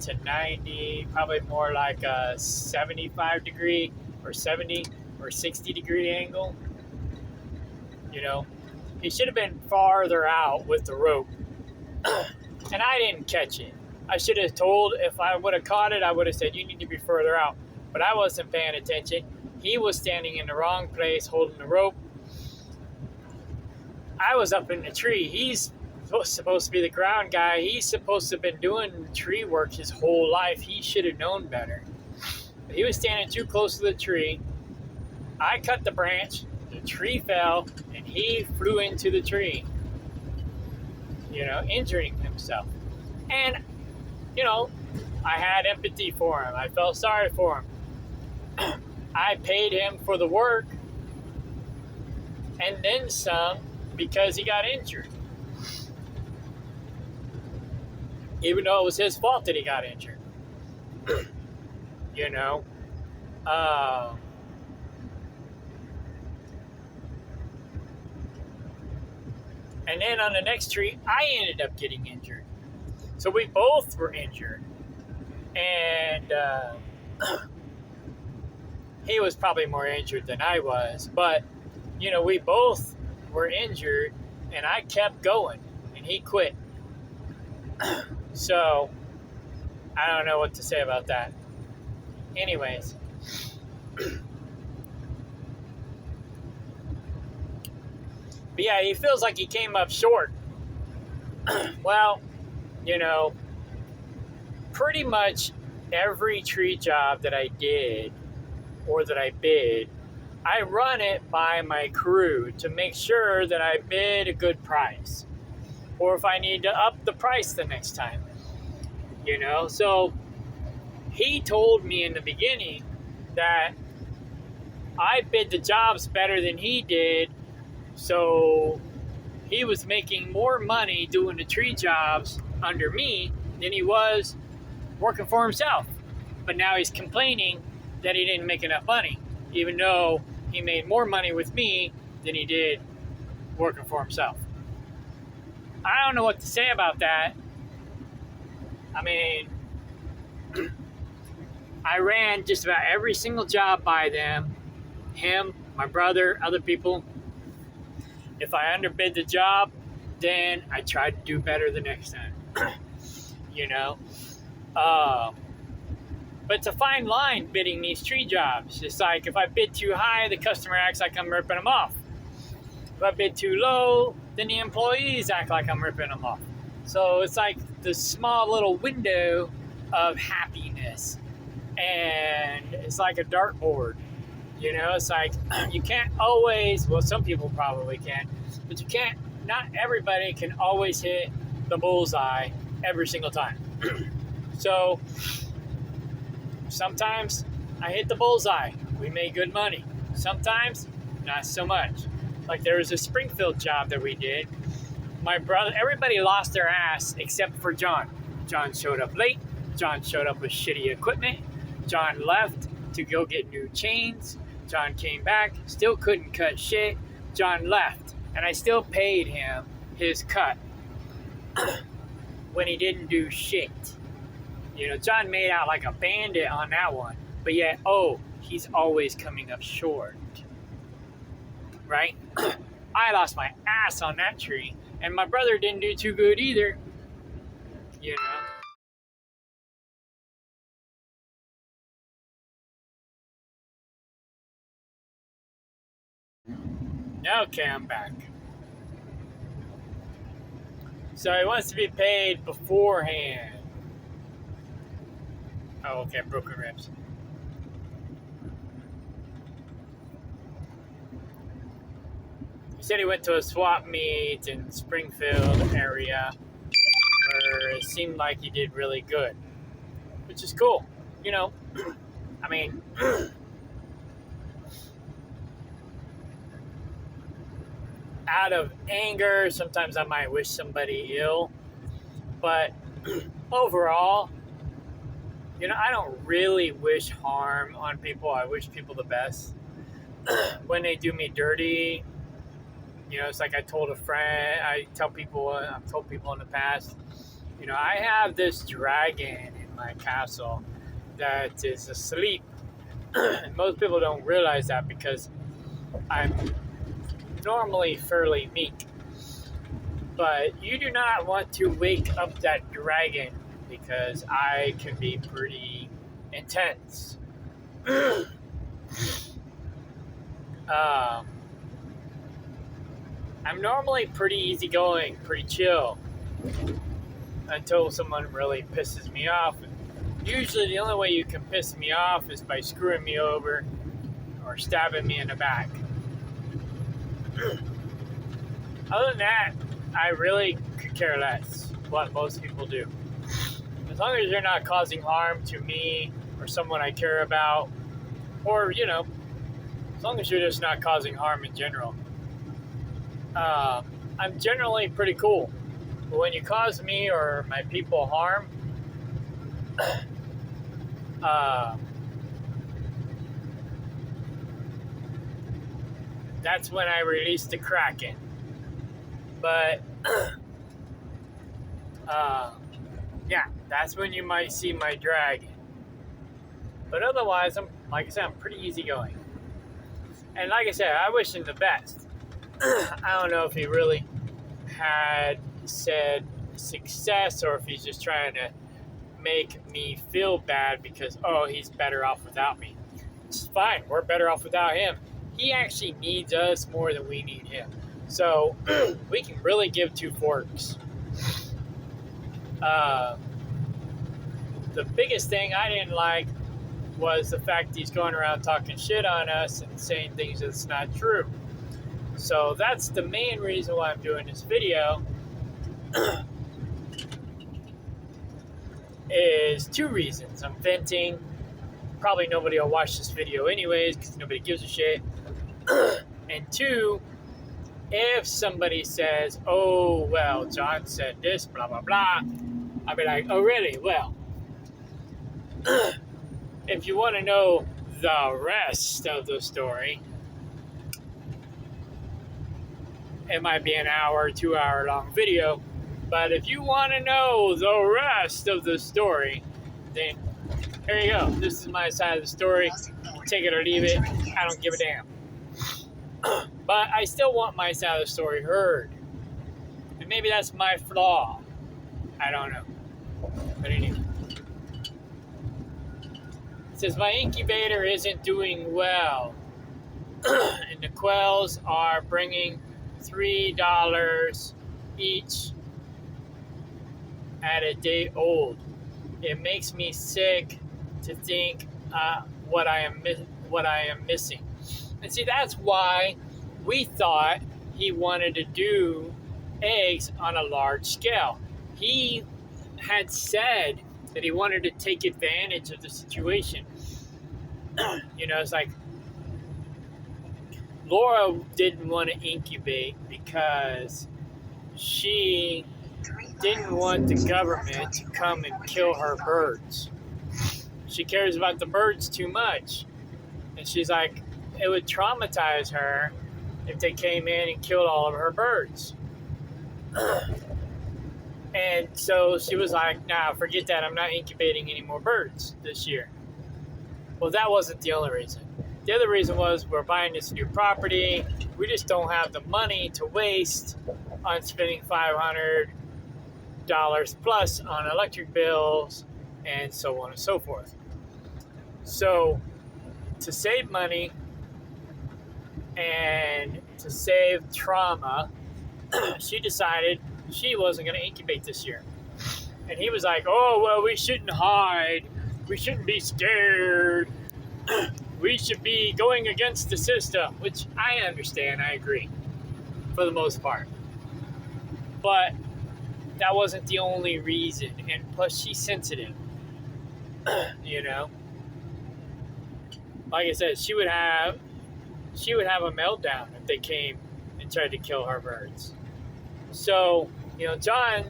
to 90, probably more like a 75-degree or 70 or 60-degree angle. You know, he should have been farther out with the rope. And I didn't catch it. I should have told, if I would have caught it, I would have said, you need to be further out. But I wasn't paying attention. He was standing in the wrong place holding the rope. I was up in the tree. He's supposed to be the ground guy. He's supposed to have been doing tree work his whole life. He should have known better. But he was standing too close to the tree. I cut the branch. The tree fell, and he flew into the tree, you know, injuring himself. And, you know, I had empathy for him. I felt sorry for him. I paid him for the work and then some, because he got injured. Even though it was his fault that he got injured. You know? And then on the next tree, I ended up getting injured. So we both were injured. And he was probably more injured than I was. But, you know, we both were injured, and I kept going, and he quit. So, I don't know what to say about that. Anyways. But yeah, he feels like he came up short. Well, you know, pretty much every tree job that I did or that I bid, I run it by my crew to make sure that I bid a good price. Or if I need to up the price the next time. You know, so he told me in the beginning that I bid the jobs better than he did. So he was making more money doing the tree jobs under me than he was working for himself. But now he's complaining that he didn't make enough money, even though he made more money with me than he did working for himself. I don't know what to say about that. I mean, I ran just about every single job by them. Him, my brother, other people. If I underbid the job, then I tried to do better the next time. You know? But it's a fine line bidding these tree jobs. It's like if I bid too high, the customer acts like I'm ripping them off. If I bid too low, then the employees act like I'm ripping them off. So it's like this small little window of happiness. And it's like a dartboard. You know, it's like you can't always, well, some people probably can, but you can't, not everybody can always hit the bullseye every single time. So sometimes I hit the bullseye. We made good money. Sometimes not so much. Like there was a Springfield job that we did. My brother, everybody lost their ass except for John. John showed up late. John showed up with shitty equipment. John left to go get new chains. John came back, still couldn't cut shit. John left, and I still paid him his cut when he didn't do shit. You know, John made out like a bandit on that one, but yet, he's always coming up short. Right? I lost my ass on that tree, and my brother didn't do too good either. You know? Okay, I'm back. So he wants to be paid beforehand. Oh, okay, broken ribs. He said he went to a swap meet in Springfield area where it seemed like he did really good, which is cool. You know, I mean, out of anger, sometimes I might wish somebody ill, but overall, you know, I don't really wish harm on people. I wish people the best. When they do me dirty, you know, it's like I told a friend, I've told people in the past, you know, I have this dragon in my castle that is asleep. And most people don't realize that because I'm normally fairly meek. But you do not want to wake up that dragon because I can be pretty intense. I'm normally pretty easygoing, pretty chill, until someone really pisses me off. Usually the only way you can piss me off is by screwing me over or stabbing me in the back. Other than that, I really could care less what most people do. As long as you're not causing harm to me or someone I care about, or, you know, as long as you're just not causing harm in general. I'm generally pretty cool. But when you cause me or my people harm, that's when I release the Kraken. But, yeah, that's when you might see my dragon. But otherwise, like I said, I'm pretty easygoing. And like I said, I wish him the best. I don't know if he really had said success or if he's just trying to make me feel bad because, he's better off without me. It's fine. We're better off without him. He actually needs us more than we need him. So we can really give two forks. The biggest thing I didn't like was the fact he's going around talking shit on us and saying things that's not true. So that's the main reason why I'm doing this video. Is two reasons. I'm venting. Probably nobody will watch this video anyways because nobody gives a shit. And two, if somebody says, well, John said this, blah, blah, blah, I'll be like, oh, really? Well, if you want to know the rest of the story, It might be an hour, 2 hour long video. But if you want to know the rest of the story, then here you go. This is my side of the story. Take it or leave it. I don't give a damn. But I still want my side of the story heard. And maybe that's my flaw. I don't know. But anyway. It says, my incubator isn't doing well. And the quails are bringing $3 each at a day old. It makes me sick to think what I am missing. And see, that's why we thought he wanted to do eggs on a large scale. He had said that he wanted to take advantage of the situation. It's like Laura didn't want to incubate because she didn't want the government to come and kill her birds. She cares about the birds too much. And she's like, it would traumatize her if they came in and killed all of her birds. And so she was like, nah, forget that. I'm not incubating any more birds this year. Well, that wasn't the only reason. The other reason was we're buying this new property. We just don't have the money to waste on spending $500 plus on electric bills and so on and so forth. So to save money and to save trauma, she decided she wasn't going to incubate this year. And he was like, oh, well, we shouldn't hide. We shouldn't be scared. We should be going against the system, which I understand. I agree for the most part. But that wasn't the only reason. And plus, she's sensitive. Like I said, she would have a meltdown if they came and tried to kill her birds. So, John,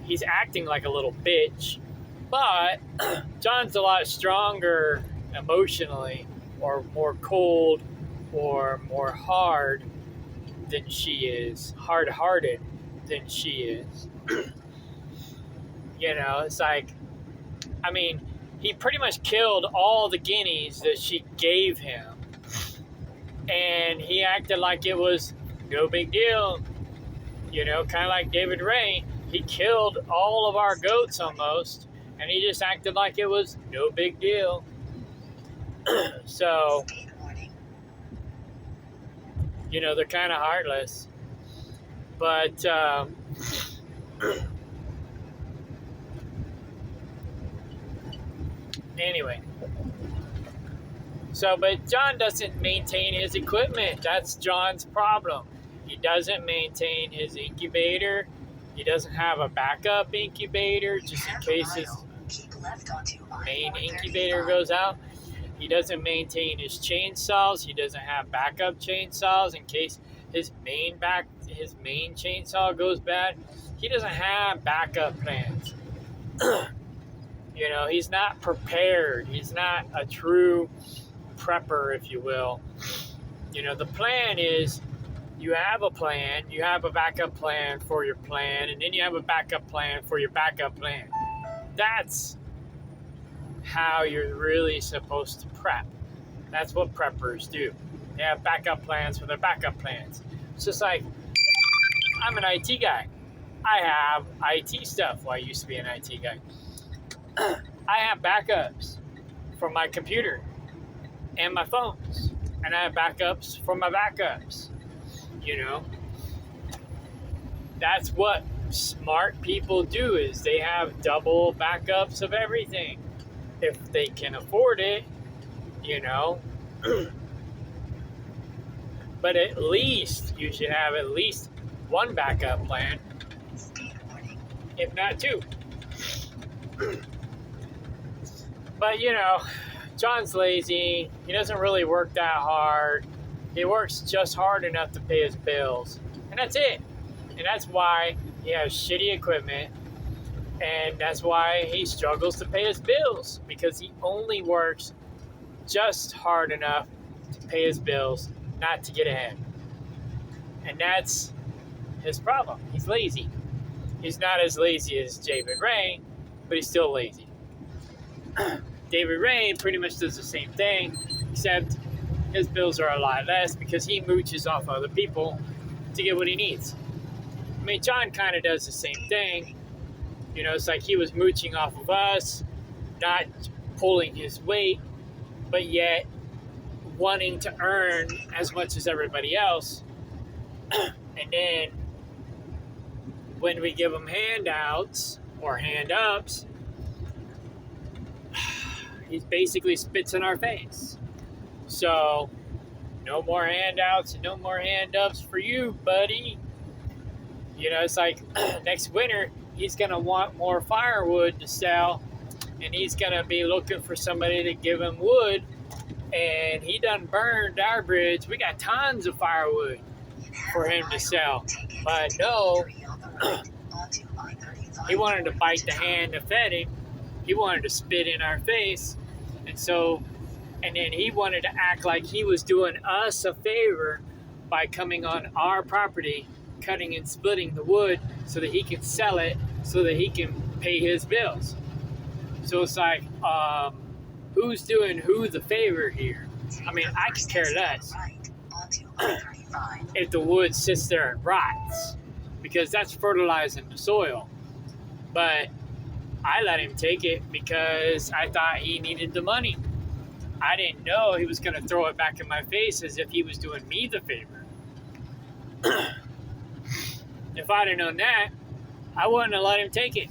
he's acting like a little bitch, but John's a lot stronger emotionally, or more cold, or more hard than she is, hard-hearted than she is. It's like, he pretty much killed all the guineas that she gave him, and he acted like it was no big deal. Kind of like David Ray. He killed all of our goats almost, and he just acted like it was no big deal. So, they're kind of heartless. But, anyway. But John doesn't maintain his equipment. That's John's problem. He doesn't maintain his incubator. He doesn't have a backup incubator just in case his main incubator goes out. He doesn't maintain his chainsaws. He doesn't have backup chainsaws in case his main chainsaw goes bad. He doesn't have backup plans. He's not prepared. He's not a true prepper, if you will. The plan is you have a plan, you have a backup plan for your plan, and then you have a backup plan for your backup plan. That's how you're really supposed to prep. That's what preppers do. They have backup plans for their backup plans. It's just like, I'm an IT guy. I have IT stuff. Well, I used to be an IT guy. I have backups for my computer and my phones. And I have backups for my backups. That's what smart people do, is they have double backups of everything. If they can afford it, But at least you should have at least one backup plan, if not two. But, John's lazy. He doesn't really work that hard. He works just hard enough to pay his bills. And that's it. And that's why he has shitty equipment. And that's why he struggles to pay his bills. Because he only works just hard enough to pay his bills, not to get ahead. And that's his problem. He's lazy. He's not as lazy as David Ray, but he's still lazy. David Ray pretty much does the same thing, except his bills are a lot less because he mooches off other people to get what he needs. I mean, John kind of does the same thing. You know, it's like he was mooching off of us, not pulling his weight, but yet wanting to earn as much as everybody else. And then when we give him handouts or hand-ups, he basically spits in our face. So, no more handouts and no more hand-ups for you, buddy. You know, it's like next winter, he's going to want more firewood to sell, and he's going to be looking for somebody to give him wood, and he done burned our bridge. We got tons of firewood for him to sell, but no, he wanted to bite the hand that fed him. He wanted to spit in our face, and then he wanted to act like he was doing us a favor by coming on our property, cutting and splitting the wood so that he can sell it, so that he can pay his bills. So it's like, who's doing who the favor here? I mean, I could care less if the wood sits there and rots, because that's fertilizing the soil. But I let him take it because I thought he needed the money. I didn't know he was going to throw it back in my face as if he was doing me the favor. If I'd have known that, I wouldn't have let him take it.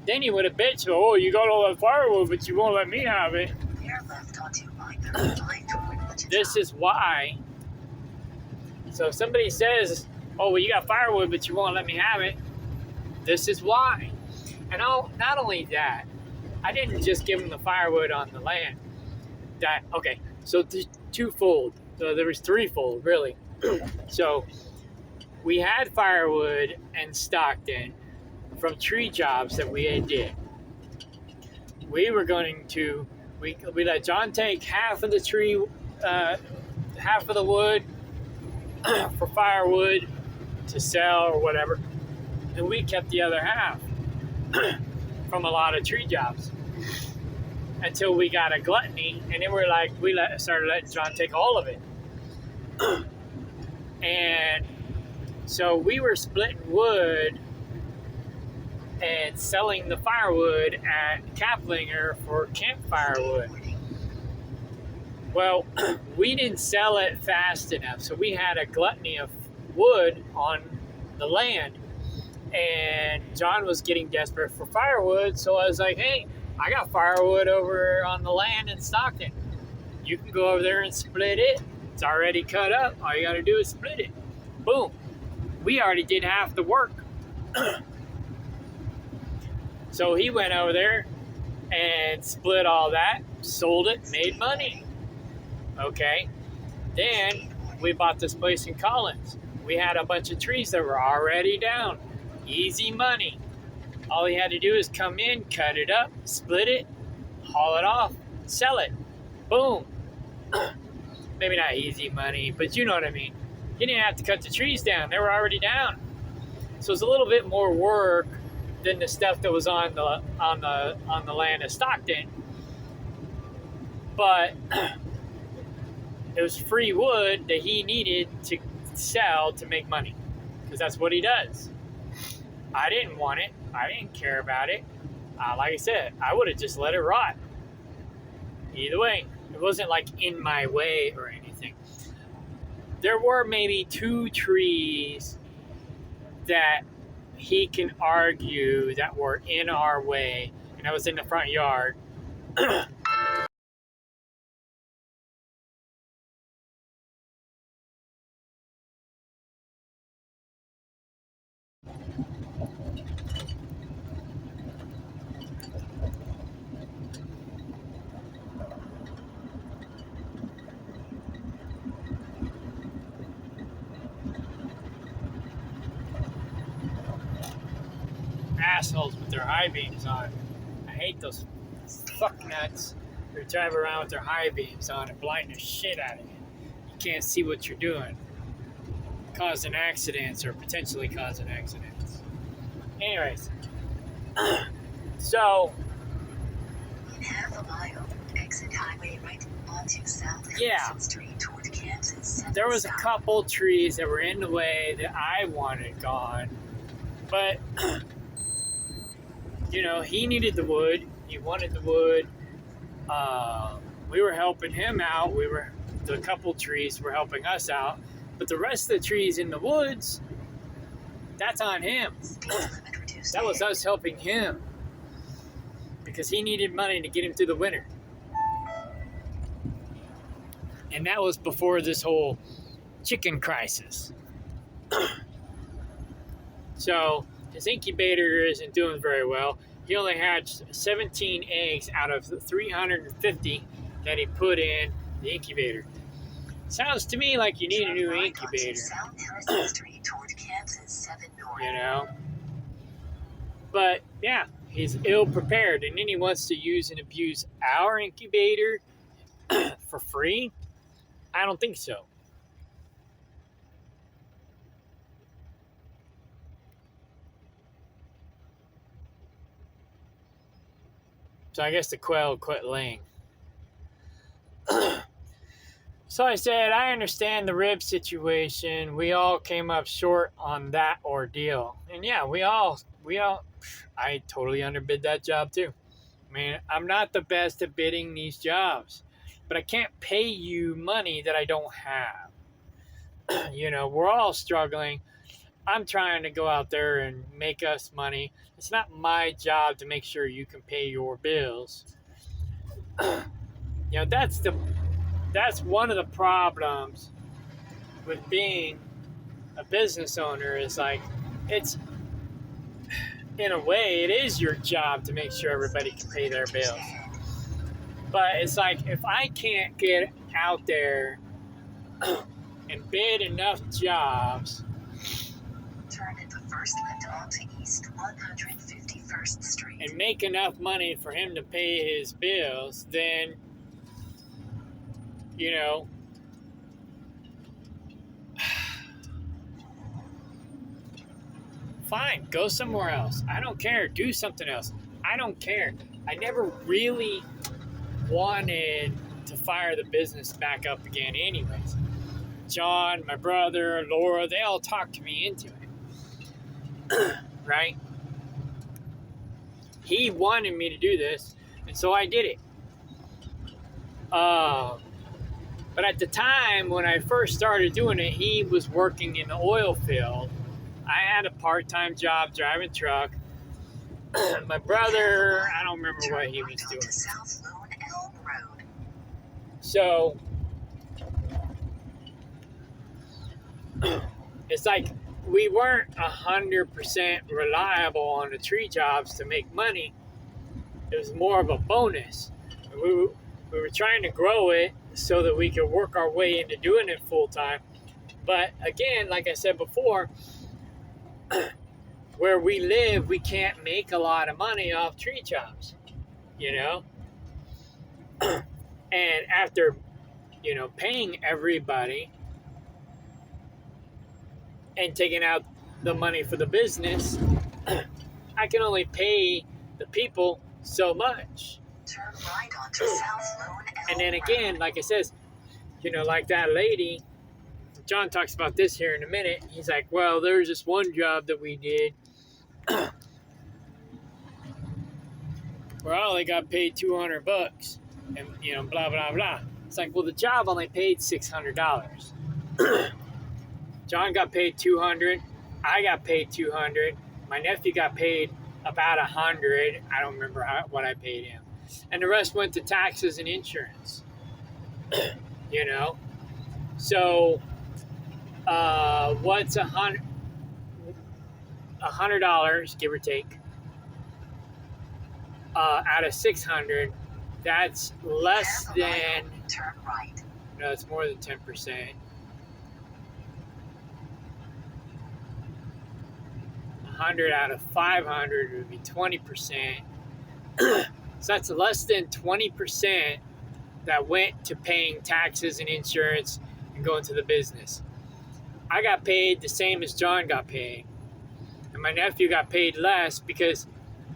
Then he would have bitched, oh, you got all that firewood, but you won't let me have it. This is why. So if somebody says, oh, well, you got firewood, but you won't let me have it, this is why. And not only that, I didn't just give him the firewood on the land. So twofold. So there was threefold, really. So we had firewood in Stockton from tree jobs that we had did. We let John take half of the tree, half of the wood for firewood to sell or whatever, and we kept the other half from a lot of tree jobs until we got a gluttony, and then started letting John take all of it. And so we were splitting wood and selling the firewood at Kaplinger for campfire wood. Well, we didn't sell it fast enough, so we had a gluttony of wood on the land, and John was getting desperate for firewood, so I was like, hey, I got firewood over on the land in Stockton. You can go over there and split it. It's already cut up. All you got to do is split it. Boom. We already did half the work. So he went over there and split all that, sold it, made money. Okay. Then we bought this place in Collins. We had a bunch of trees that were already down. Easy money. All he had to do is come in, cut it up, split it, haul it off, sell it. Boom. Maybe not easy money, but you know what I mean. He didn't have to cut the trees down. They were already down. So it's a little bit more work than the stuff that was on the land of Stockton. But it was free wood that he needed to sell to make money, because that's what he does. I didn't want it. I didn't care about it. Like I said, I would have just let it rot. Either way, it wasn't like in my way or anything. There were maybe 2 trees that he can argue that were in our way, and I was in the front yard. Assholes with their high beams on. I hate those fuck nuts who drive around with their high beams on and blind the shit out of you. You can't see what you're doing. causing accidents or potentially causing accidents. Anyways, so In half a mile, exit highway right onto South Yeah. Harrison Street toward Kansas. there was a couple trees that were in the way that I wanted gone, but you know, he needed the wood. He wanted the wood. We were helping him out. The couple trees were helping us out, but the rest of the trees in the woods, that's on him. Speed limit reduced. That was us helping him because he needed money to get him through the winter. And that was before this whole chicken crisis. So his incubator isn't doing very well. He only had 17 eggs out of the 350 that he put in the incubator. Sounds to me like you need a new Turn right onto incubator, South Harrison Street toward Kansas 7 North. you know? But yeah, he's ill prepared, and then he wants to use and abuse our incubator for free? I don't think so. So I guess the quail quit laying. So I said, I understand the rib situation. We all came up short on that ordeal. And yeah, I totally underbid that job too. I mean, I'm not the best at bidding these jobs, but I can't pay you money that I don't have. You know, we're all struggling. I'm trying to go out there and make us money. It's not my job to make sure you can pay your bills. You know, that's one of the problems with being a business owner is like, it's, in a way, it is your job to make sure everybody can pay their bills. But it's like, if I can't get out there and bid enough jobs, Turn at the first left onto East 151st Street. and make enough money for him to pay his bills, then, you know, fine, go somewhere else. I don't care. Do something else. I don't care. I never really wanted to fire the business back up again anyways. John, my brother, Laura, they all talked me into it. Right? He wanted me to do this, and so I did it. But at the time when I first started doing it, he was working in the oil field. I had a part-time job driving truck. My brother, I don't remember what he was doing. South Lone Elm Road. So it's like we weren't 100% reliable on the tree jobs to make money. It was more of a bonus. We were trying to grow it so that we could work our way into doing it full time. But again, like I said before, where we live, we can't make a lot of money off tree jobs, you know? And after, you know, paying everybody and taking out the money for the business, I can only pay the people so much. Turn right onto South Lone Elm And then again, like I says, you know, like that lady, John talks about this here in a minute. He's like, well, there's this one job that we did where I only got paid $200 and, you know, blah, blah, blah. It's like, well, the job only paid $600. John got paid $200. I got paid $200. My nephew got paid about $100. I don't remember what I paid him. And the rest went to taxes and insurance. You know? So, what's $100, give or take, out of 600? That's less than. Turn right. No, it's more than 10%. 100 out of 500 would be 20%. So that's less than 20% that went to paying taxes and insurance and going to the business. I got paid the same as John got paid. And my nephew got paid less because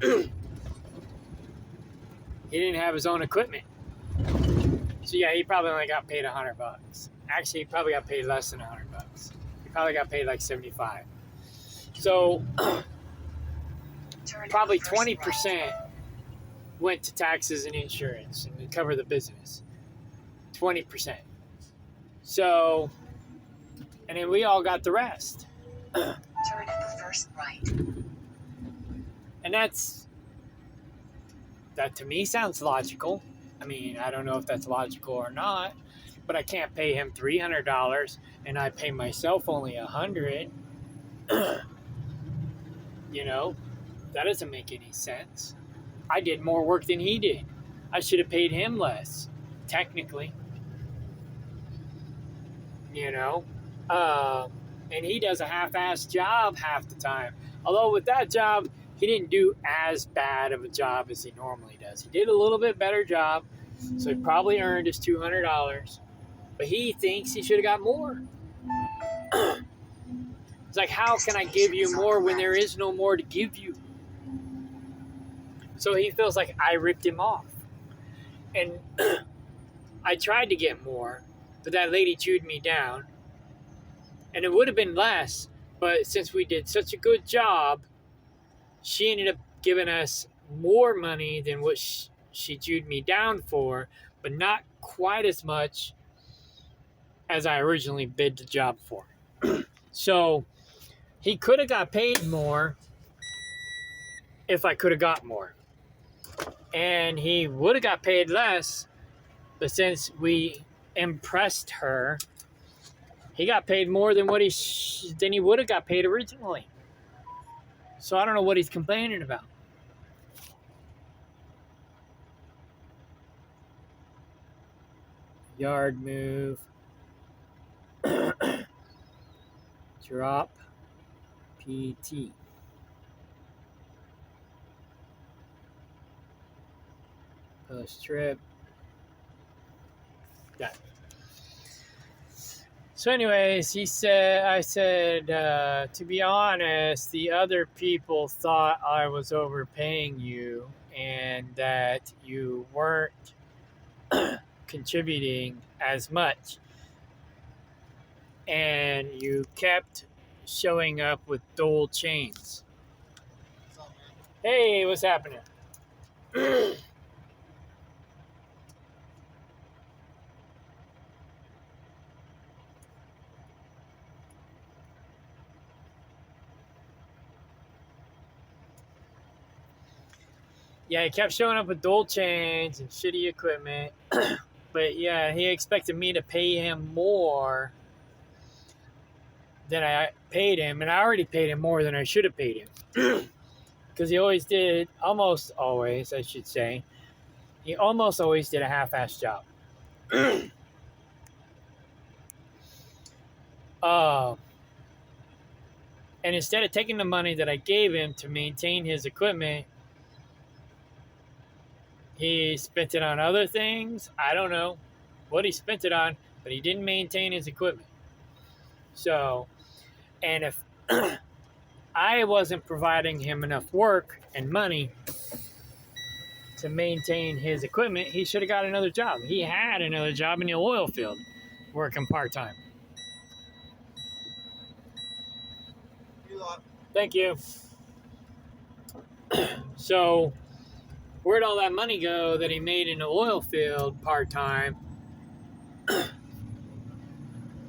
he didn't have his own equipment. So yeah, he probably only got paid $100. Actually, he probably got paid less than $100. He probably got paid like 75. So probably 20% went to taxes and insurance and to cover the business. 20%. So, and then we all got the rest. Turn at the first right. And that to me sounds logical. I mean, I don't know if that's logical or not, but I can't pay him $300 and I pay myself only $100. You know, that doesn't make any sense. I did more work than he did. I should have paid him less, technically. You know, and he does a half-assed job half the time. Although with that job, he didn't do as bad of a job as he normally does. He did a little bit better job, so he probably earned his $200. But he thinks he should have got more. It's like, how can I give you more when there is no more to give you? So he feels like I ripped him off. And I tried to get more, but that lady chewed me down. And it would have been less, but since we did such a good job, she ended up giving us more money than what she chewed me down for, but not quite as much as I originally bid the job for. So he could have got paid more if I could have got more. And he would have got paid less, but since we impressed her, he got paid more than what than he would have got paid originally. So I don't know what he's complaining about. Yard move. Drop PT. Post trip. Done. So anyways, I said, to be honest, the other people thought I was overpaying you and that you weren't contributing as much. And you kept showing up with dual chains. Hey, what's happening? Yeah, he kept showing up with dual chains and shitty equipment. But yeah, he expected me to pay him more than I paid him. And I already paid him more than I should have paid him. Because he always did, almost always, I should say, he almost always did a half-assed job. And instead of taking the money that I gave him to maintain his equipment, he spent it on other things. I don't know what he spent it on, but he didn't maintain his equipment. So, and if I wasn't providing him enough work and money to maintain his equipment, he should have got another job. He had another job in the oil field, working part-time. Thank you. So, where'd all that money go that he made in the oil field part-time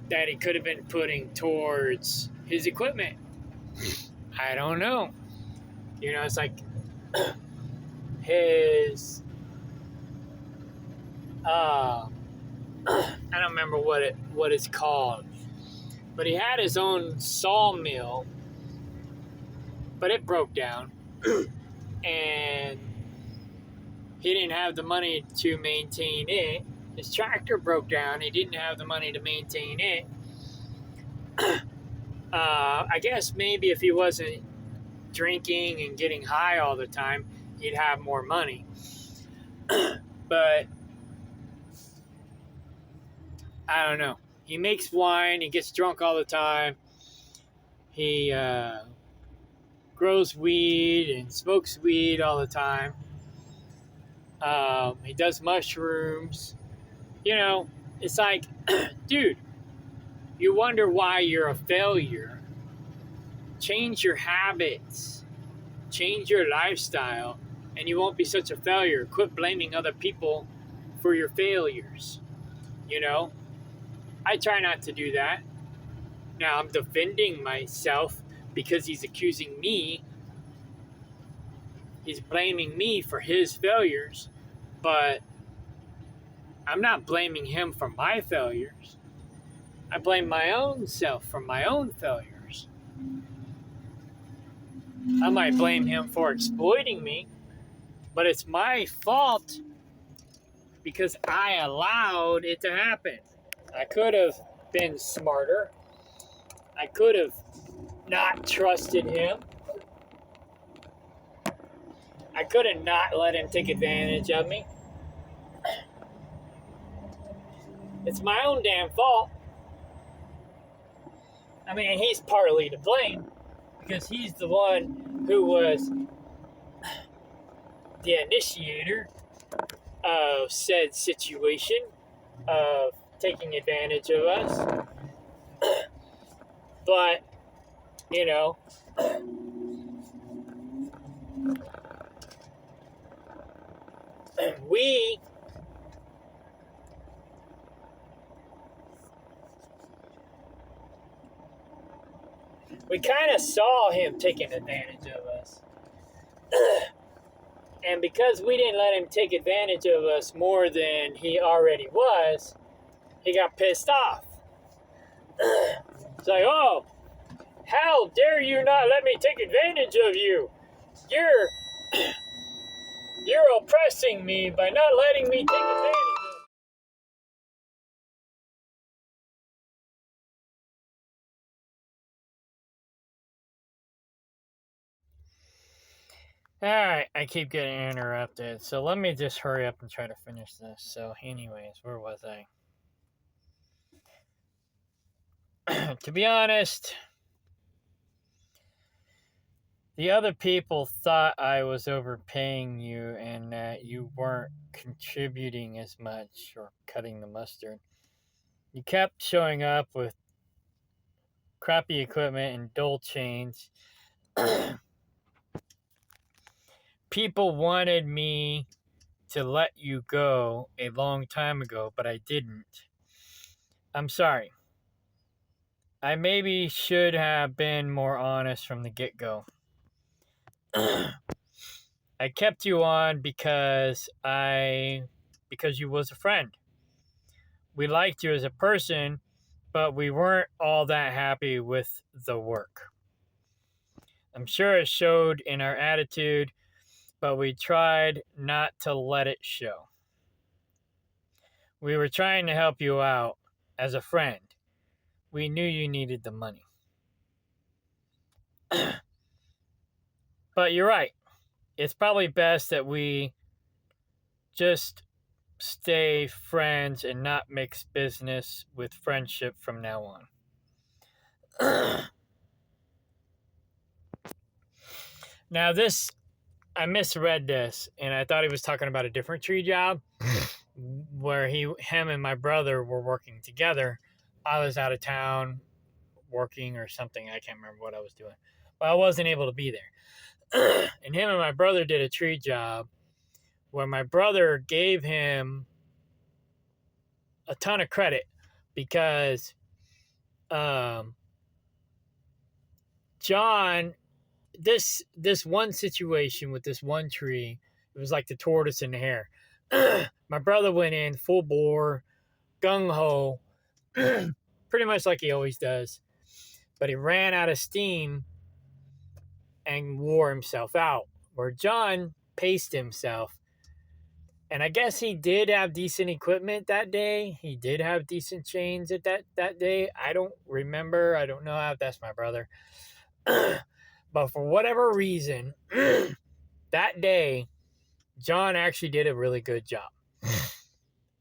that he could have been putting towards his equipment? I don't know. You know, it's like his I don't remember what it's called, but he had his own sawmill, but it broke down and he didn't have the money to maintain it. His tractor broke down. He didn't have the money to maintain it. I guess maybe if he wasn't drinking and getting high all the time, he'd have more money. But I don't know. He makes wine. He gets drunk all the time. He grows weed and smokes weed all the time. He does mushrooms. It's like, dude, you wonder why you're a failure. Change your habits. Change your lifestyle, and you won't be such a failure. Quit blaming other people for your failures. I try not to do that. Now I'm defending myself because he's accusing me. He's blaming me for his failures, but I'm not blaming him for my failures. I blame my own self for my own failures. I might blame him for exploiting me, but it's my fault because I allowed it to happen. I could have been smarter. I could have not trusted him. I could have not let him take advantage of me. It's my own damn fault. I mean, he's partly to blame because he's the one who was the initiator of said situation of taking advantage of us. But, we kind of saw him taking advantage of us. And because we didn't let him take advantage of us more than he already was, he got pissed off. It's like, oh, how dare you not let me take advantage of you? You're oppressing me by not letting me take advantage of you. Alright, I keep getting interrupted, so let me just hurry up and try to finish this. So anyways, where was I? To be honest, the other people thought I was overpaying you and that you weren't contributing as much or cutting the mustard. You kept showing up with crappy equipment and dull chains. People wanted me to let you go a long time ago, but I didn't. I'm sorry. I maybe should have been more honest from the get-go. I kept you on because you was a friend. We liked you as a person, but we weren't all that happy with the work. I'm sure it showed in our attitude, but we tried not to let it show. We were trying to help you out as a friend. We knew you needed the money. But you're right. It's probably best that we just stay friends and not mix business with friendship from now on. Now I misread this, and I thought he was talking about a different tree job where him and my brother were working together. I was out of town working or something. I can't remember what I was doing, but I wasn't able to be there. And him and my brother did a tree job where my brother gave him a ton of credit because John, this one situation with this one tree, it was like the tortoise and the hare. My brother went in full bore, gung-ho, pretty much like he always does, but he ran out of steam and wore himself out, where John paced himself. And I guess he did have decent equipment that day. He did have decent chains at that day. I don't remember. I don't know if that's my brother. But for whatever reason, that day, John actually did a really good job.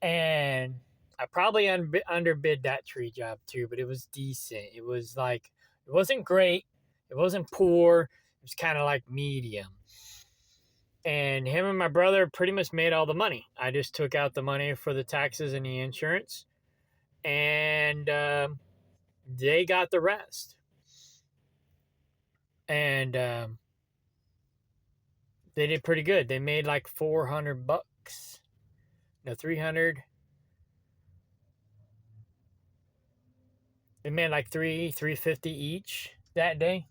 And I probably underbid that tree job too, but it was decent. It was like, it wasn't great. It wasn't poor. It was kind of like medium. And him and my brother pretty much made all the money. I just took out the money for the taxes and the insurance, and they got the rest. And they did pretty good. They made like $400. No, 300. They made like 350 each that day.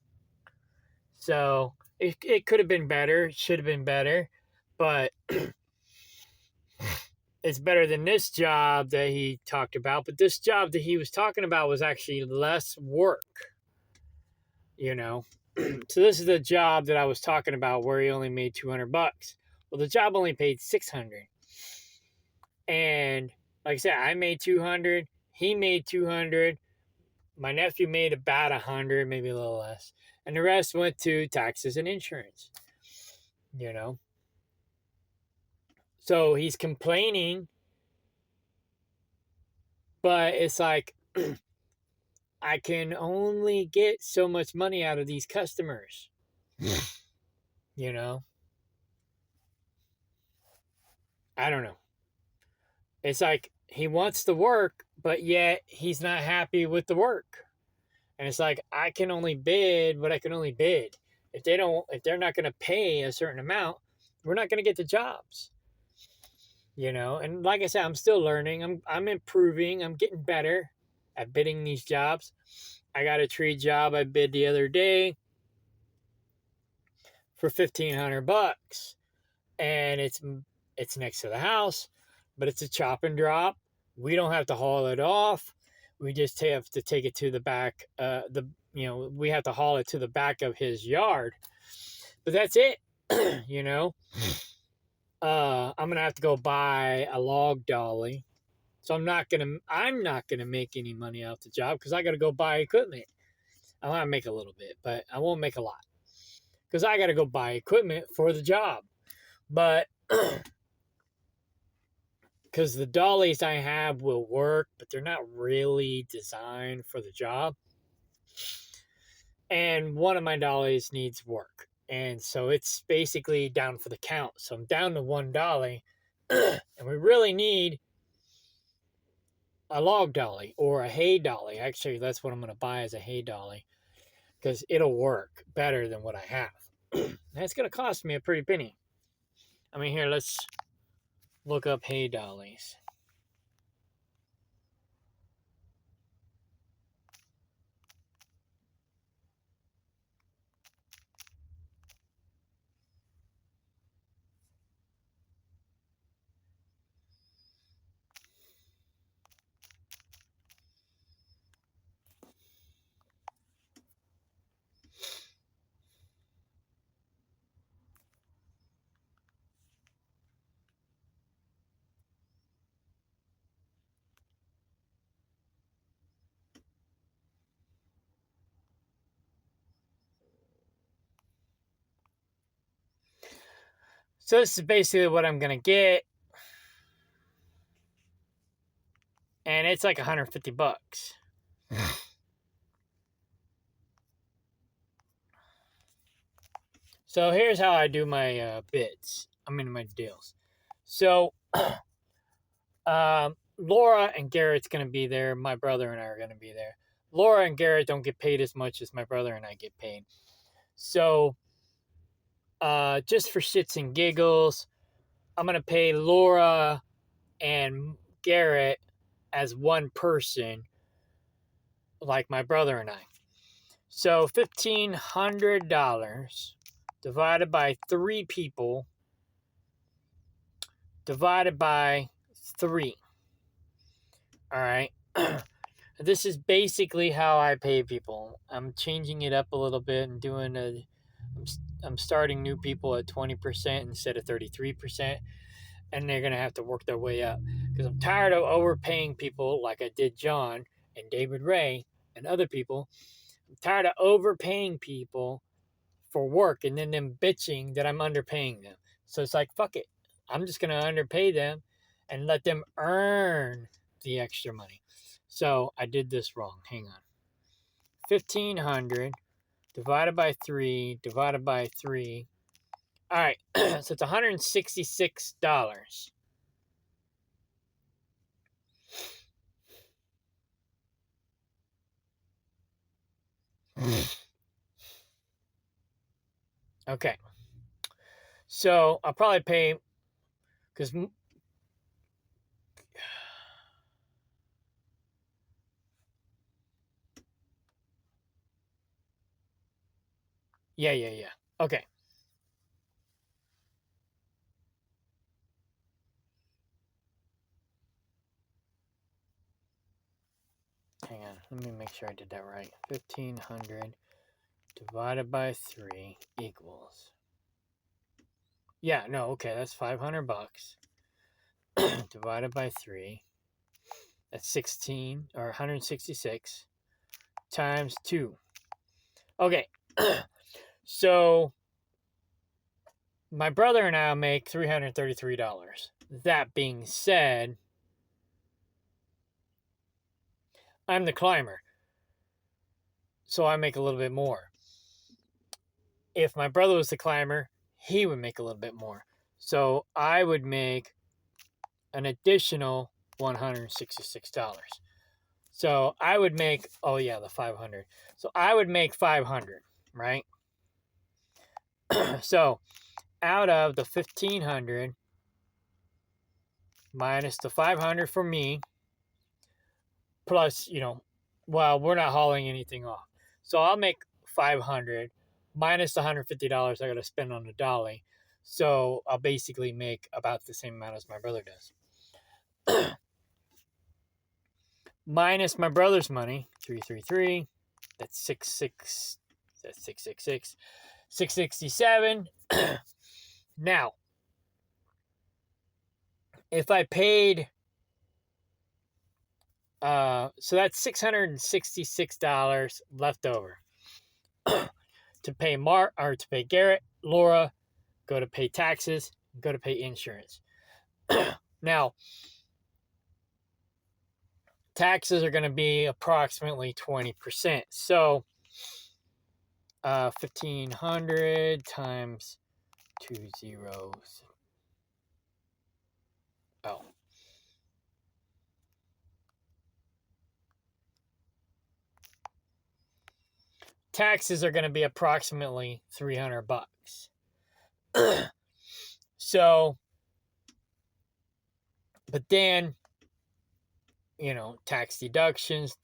So it could have been better, should have been better, but it's better than this job that he talked about. But this job that he was talking about was actually less work, you know. So this is the job that I was talking about where he only made $200. Well, the job only paid $600. And like I said, I made $200, he made $200, my nephew made about $100, maybe a little less. And the rest went to taxes and insurance, you know. So he's complaining, but it's like, I can only get so much money out of these customers, you know. I don't know. It's like he wants the work, but yet he's not happy with the work. And it's like, I can only bid what I can only bid. If they're not going to pay a certain amount, we're not going to get the jobs, you know. And like I said, I'm still learning. I'm improving. I'm getting better at bidding these jobs. I got a tree job I bid the other day for $1,500, and it's next to the house, but it's a chop and drop. We don't have to haul it off. We just have to take it to the back. We have to haul it to the back of his yard, but that's it. You know, I'm gonna have to go buy a log dolly. So I'm not gonna make any money off the job because I got to go buy equipment. I want to make a little bit, but I won't make a lot because I got to go buy equipment for the job. But because the dollies I have will work, but they're not really designed for the job. And one of my dollies needs work. And so it's basically down for the count. So I'm down to one dolly. And we really need a log dolly or a hay dolly. Actually, that's what I'm going to buy as a hay dolly because it'll work better than what I have. And it's going to cost me a pretty penny. I mean, here, let's look up hay dollies. So this is basically what I'm going to get. And it's like $150. So here's how I do my bids. My deals. So Laura and Garrett's going to be there. My brother and I are going to be there. Laura and Garrett don't get paid as much as my brother and I get paid. So just for shits and giggles, I'm going to pay Laura and Garrett as one person, like my brother and I. So $1,500 divided by 3 people divided by 3. All right. This is basically how I pay people. I'm changing it up a little bit and I'm starting new people at 20% instead of 33%. And they're going to have to work their way up because I'm tired of overpaying people like I did John and David Ray and other people. I'm tired of overpaying people for work and then them bitching that I'm underpaying them. So it's like, fuck it. I'm just going to underpay them and let them earn the extra money. So I did this wrong. Hang on. 1,500 divided by 3 divided by 3. All right. So it's $166. Okay. So I'll probably pay, because yeah. Okay. Hang on. Let me make sure I did that right. 1,500 divided by 3 equals. Yeah, no, okay, that's $500 divided by 3. That's 16 or 166 times 2. Okay. So my brother and I make $333. That being said, I'm the climber, so I make a little bit more. If my brother was the climber, he would make a little bit more. So I would make an additional $166. So I would make, oh yeah, the 500. So I would make 500, right? So out of the 1,500 minus the 500 for me, plus, well, we're not hauling anything off. So I'll make 500 minus the $150 I got to spend on the dolly. So I'll basically make about the same amount as my brother does. Minus my brother's money, 333, that's 666, 667. Now, if I paid, so that's $666 left over to pay to pay Garrett, Laura, go to pay taxes, go to pay insurance. Now, taxes are going to be approximately 20%. So 1,500 times 2 zeros. Oh. Taxes are going to be approximately $300. So, but then, tax deductions,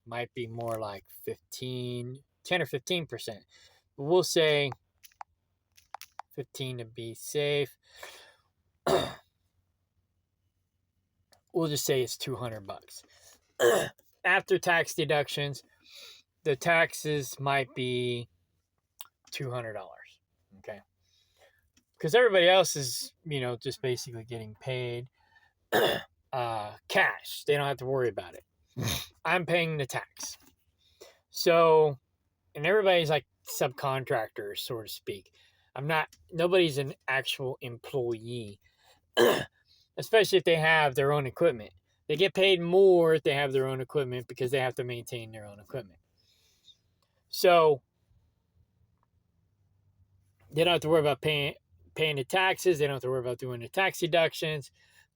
might be more like 10 or 15%. But we'll say 15 to be safe. We'll just say it's $200. After tax deductions, the taxes might be $200. Okay. Because everybody else is, just basically getting paid cash. They don't have to worry about it. I'm paying the tax. So, and everybody's like subcontractors, so to speak. Nobody's an actual employee, especially if they have their own equipment. They get paid more if they have their own equipment because they have to maintain their own equipment. So, they don't have to worry about paying the taxes. They don't have to worry about doing the tax deductions,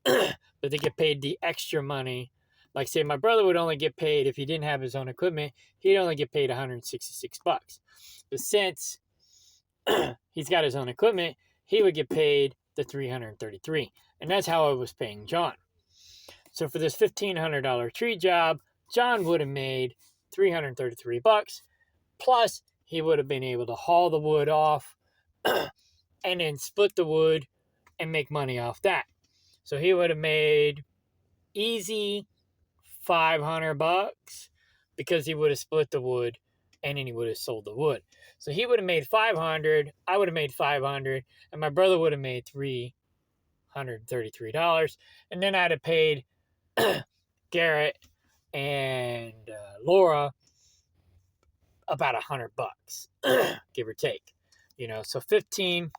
but they get paid the extra money. Like, say, my brother would only get paid if he didn't have his own equipment. He'd only get paid $166. But since he's got his own equipment, he would get paid the $333. And that's how I was paying John. So for this $1,500 tree job, John would have made $333. Plus, he would have been able to haul the wood off and then split the wood and make money off that. So he would have made easy $500 because he would have split the wood and then he would have sold the wood. So he would have made $500, I would have made $500, and my brother would have made $333. And then I'd have paid Garrett and Laura about $100, give or take. So 15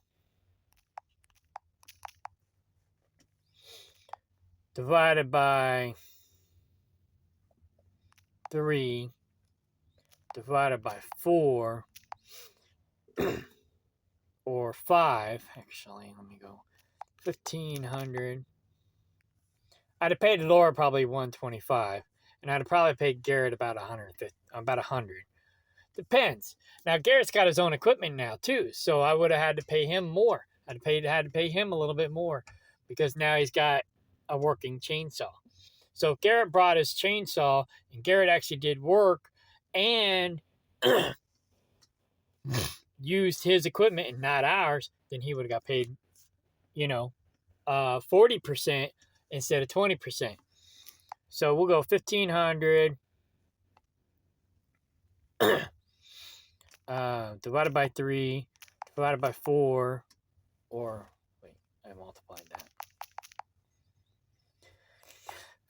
divided by 3 divided by 4 or 5. Actually, let me go. 1,500. I'd have paid Laura probably 125, and I'd have probably paid Garrett about 150, about 100. Depends. Now Garrett's got his own equipment now too, so I would have had to pay him more. Had to pay him a little bit more because now he's got a working chainsaw. So if Garrett brought his chainsaw and Garrett actually did work and used his equipment and not ours, then he would have got paid, 40% instead of 20%. So we'll go 1,500 divided by 3 divided by 4, or wait, I multiplied that.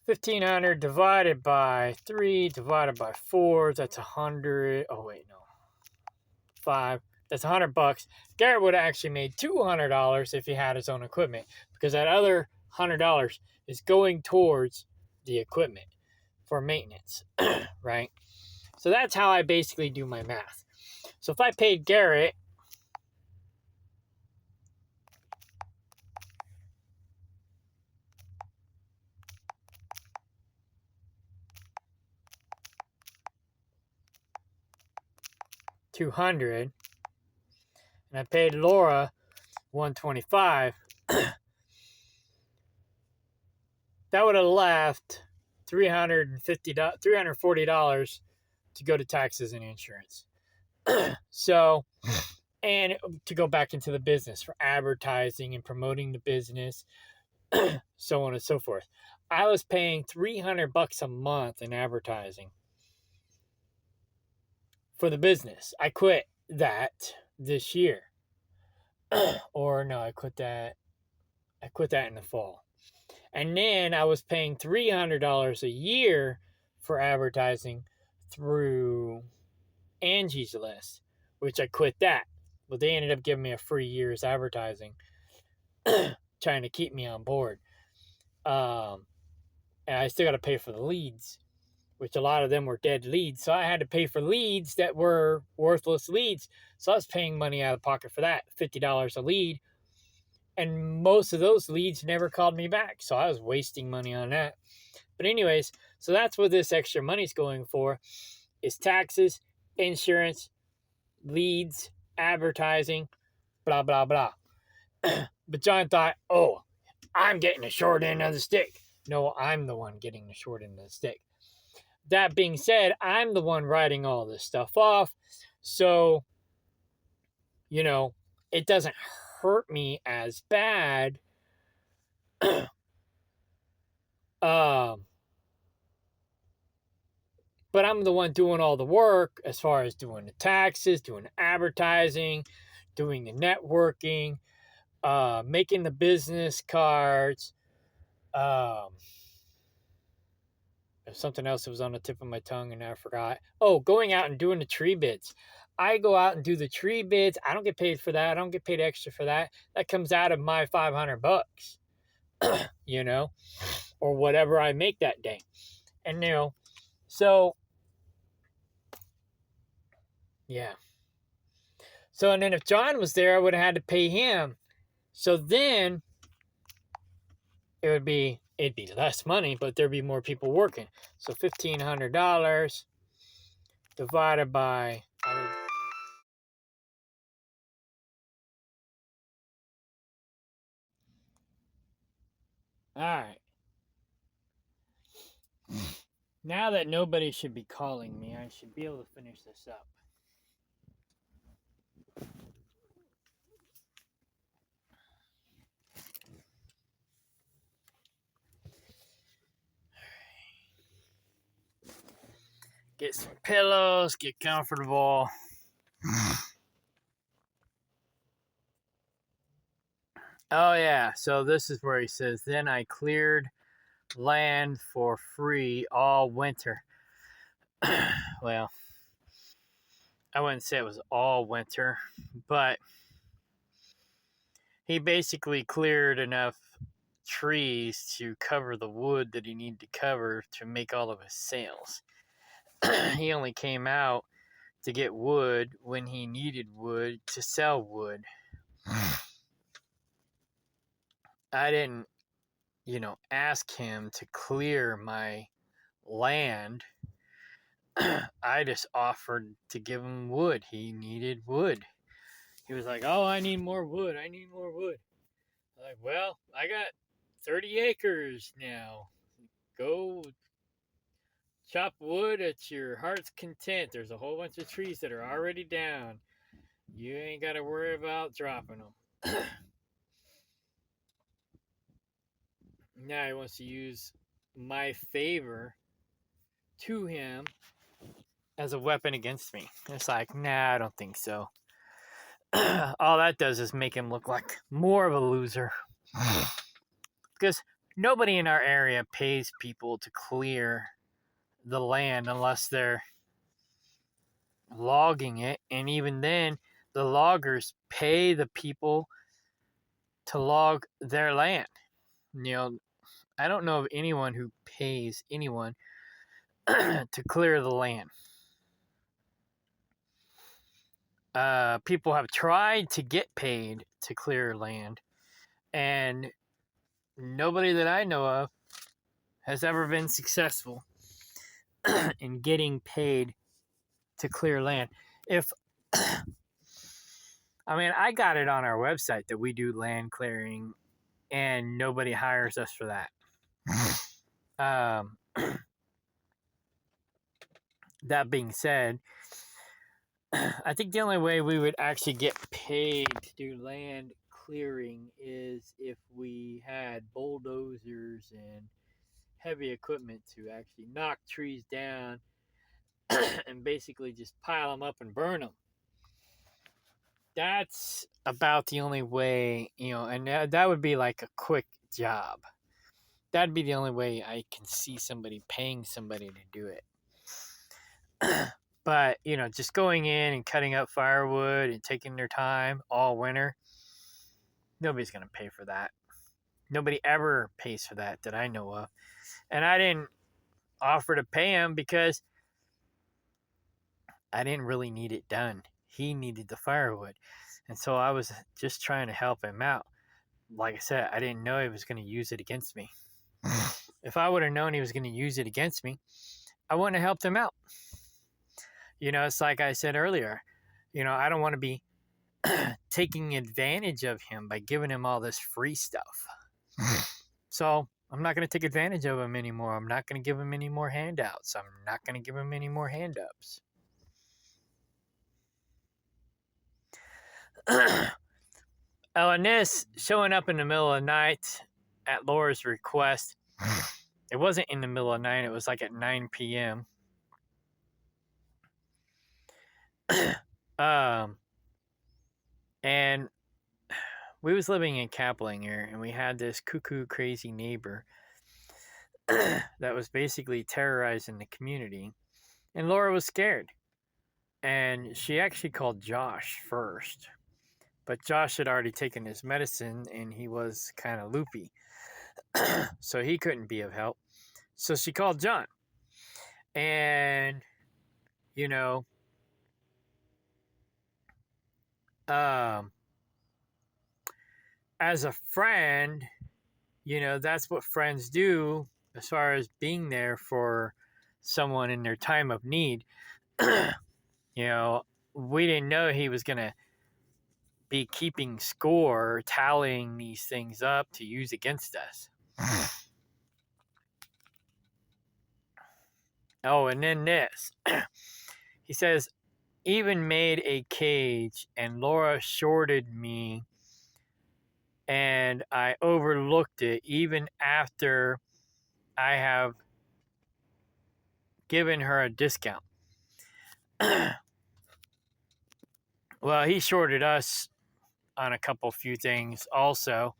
1,500 divided by 3 divided by 4, that's 100. Oh wait, no, 5. That's $100. Garrett would have actually made $200 if he had his own equipment, because that other $100 is going towards the equipment for maintenance, right? So that's how I basically do my math. So if I paid Garrett $200 and I paid Laura $125, that would have left $340 to go to taxes and insurance. So, and to go back into the business for advertising and promoting the business, so on and so forth. I was paying $300 a month in advertising for the business. I quit that this year. Or no, I quit that in the fall. And then I was paying $300 a year for advertising through Angie's List, which I quit that. Well, they ended up giving me a free year's advertising, trying to keep me on board. And I still got to pay for the leads, which a lot of them were dead leads. So I had to pay for leads that were worthless leads. So I was paying money out of pocket for that, $50 a lead. And most of those leads never called me back. So I was wasting money on that. But anyways, so that's what this extra money's going for, is taxes, insurance, leads, advertising, blah, blah, blah. But John thought, oh, I'm getting the short end of the stick. No, I'm the one getting the short end of the stick. That being said, I'm the one writing all this stuff off. So, it doesn't hurt me as bad. But I'm the one doing all the work as far as doing the taxes, doing the advertising, doing the networking, making the business cards. There's something else that was on the tip of my tongue and I forgot. Oh, going out and doing the tree bids. I go out and do the tree bids. I don't get paid for that. I don't get paid extra for that. That comes out of my $500, or whatever I make that day. And, so, yeah. So, and then if John was there, I would have had to pay him. So then it'd be less money, but there'd be more people working. So $1,500 divided by... All right. Now that nobody should be calling me, I should be able to finish this up. Get some pillows, get comfortable. Oh yeah, so this is where he says, then I cleared land for free all winter. Well, I wouldn't say it was all winter, but he basically cleared enough trees to cover the wood that he needed to cover to make all of his sales. He only came out to get wood when he needed wood to sell wood. I didn't, ask him to clear my land. I just offered to give him wood. He needed wood. He was like, "Oh, I need more wood. I need more wood." I'm like, "Well, I got 30 acres now. Go chop wood at your heart's content. There's a whole bunch of trees that are already down. You ain't got to worry about dropping them." Now he wants to use my favor to him as a weapon against me. It's like, nah, I don't think so. All that does is make him look like more of a loser. Because nobody in our area pays people to clear the land unless they're logging it. And even then, the loggers pay the people to log their land. I don't know of anyone who pays anyone to clear the land. People have tried to get paid to clear land, and nobody that I know of has ever been successful in getting paid to clear land. I got it on our website that we do land clearing, and nobody hires us for that. That being said, I think the only way we would actually get paid to do land clearing is if we had bulldozers and heavy equipment to actually knock trees down and basically just pile them up and burn them. That's about the only way, and that would be like a quick job. That'd be the only way I can see somebody paying somebody to do it. But, just going in and cutting up firewood and taking their time all winter, nobody's going to pay for that. Nobody ever pays for that I know of. And I didn't offer to pay him because I didn't really need it done. He needed the firewood. And so I was just trying to help him out. Like I said, I didn't know he was going to use it against me. If I would have known he was going to use it against me, I wouldn't have helped him out. It's like I said earlier, I don't want to be taking advantage of him by giving him all this free stuff. So I'm not going to take advantage of him anymore. I'm not going to give him any more handouts. I'm not going to give him any more hand-ups. Oh, and this showing up in the middle of the night at Laura's request. It wasn't in the middle of the night. It was like at 9 p.m. And we was living in Kaplinger, and we had this cuckoo crazy neighbor that was basically terrorizing the community. And Laura was scared. And she actually called Josh first. But Josh had already taken his medicine, and he was kind of loopy. So he couldn't be of help. So she called John. And, as a friend, that's what friends do as far as being there for someone in their time of need. We didn't know he was going to be keeping score, tallying these things up to use against us. Oh, and then this. He says, even made a cage, and Laura shorted me, and I overlooked it even after I have given her a discount. Well, he shorted us on a few things also.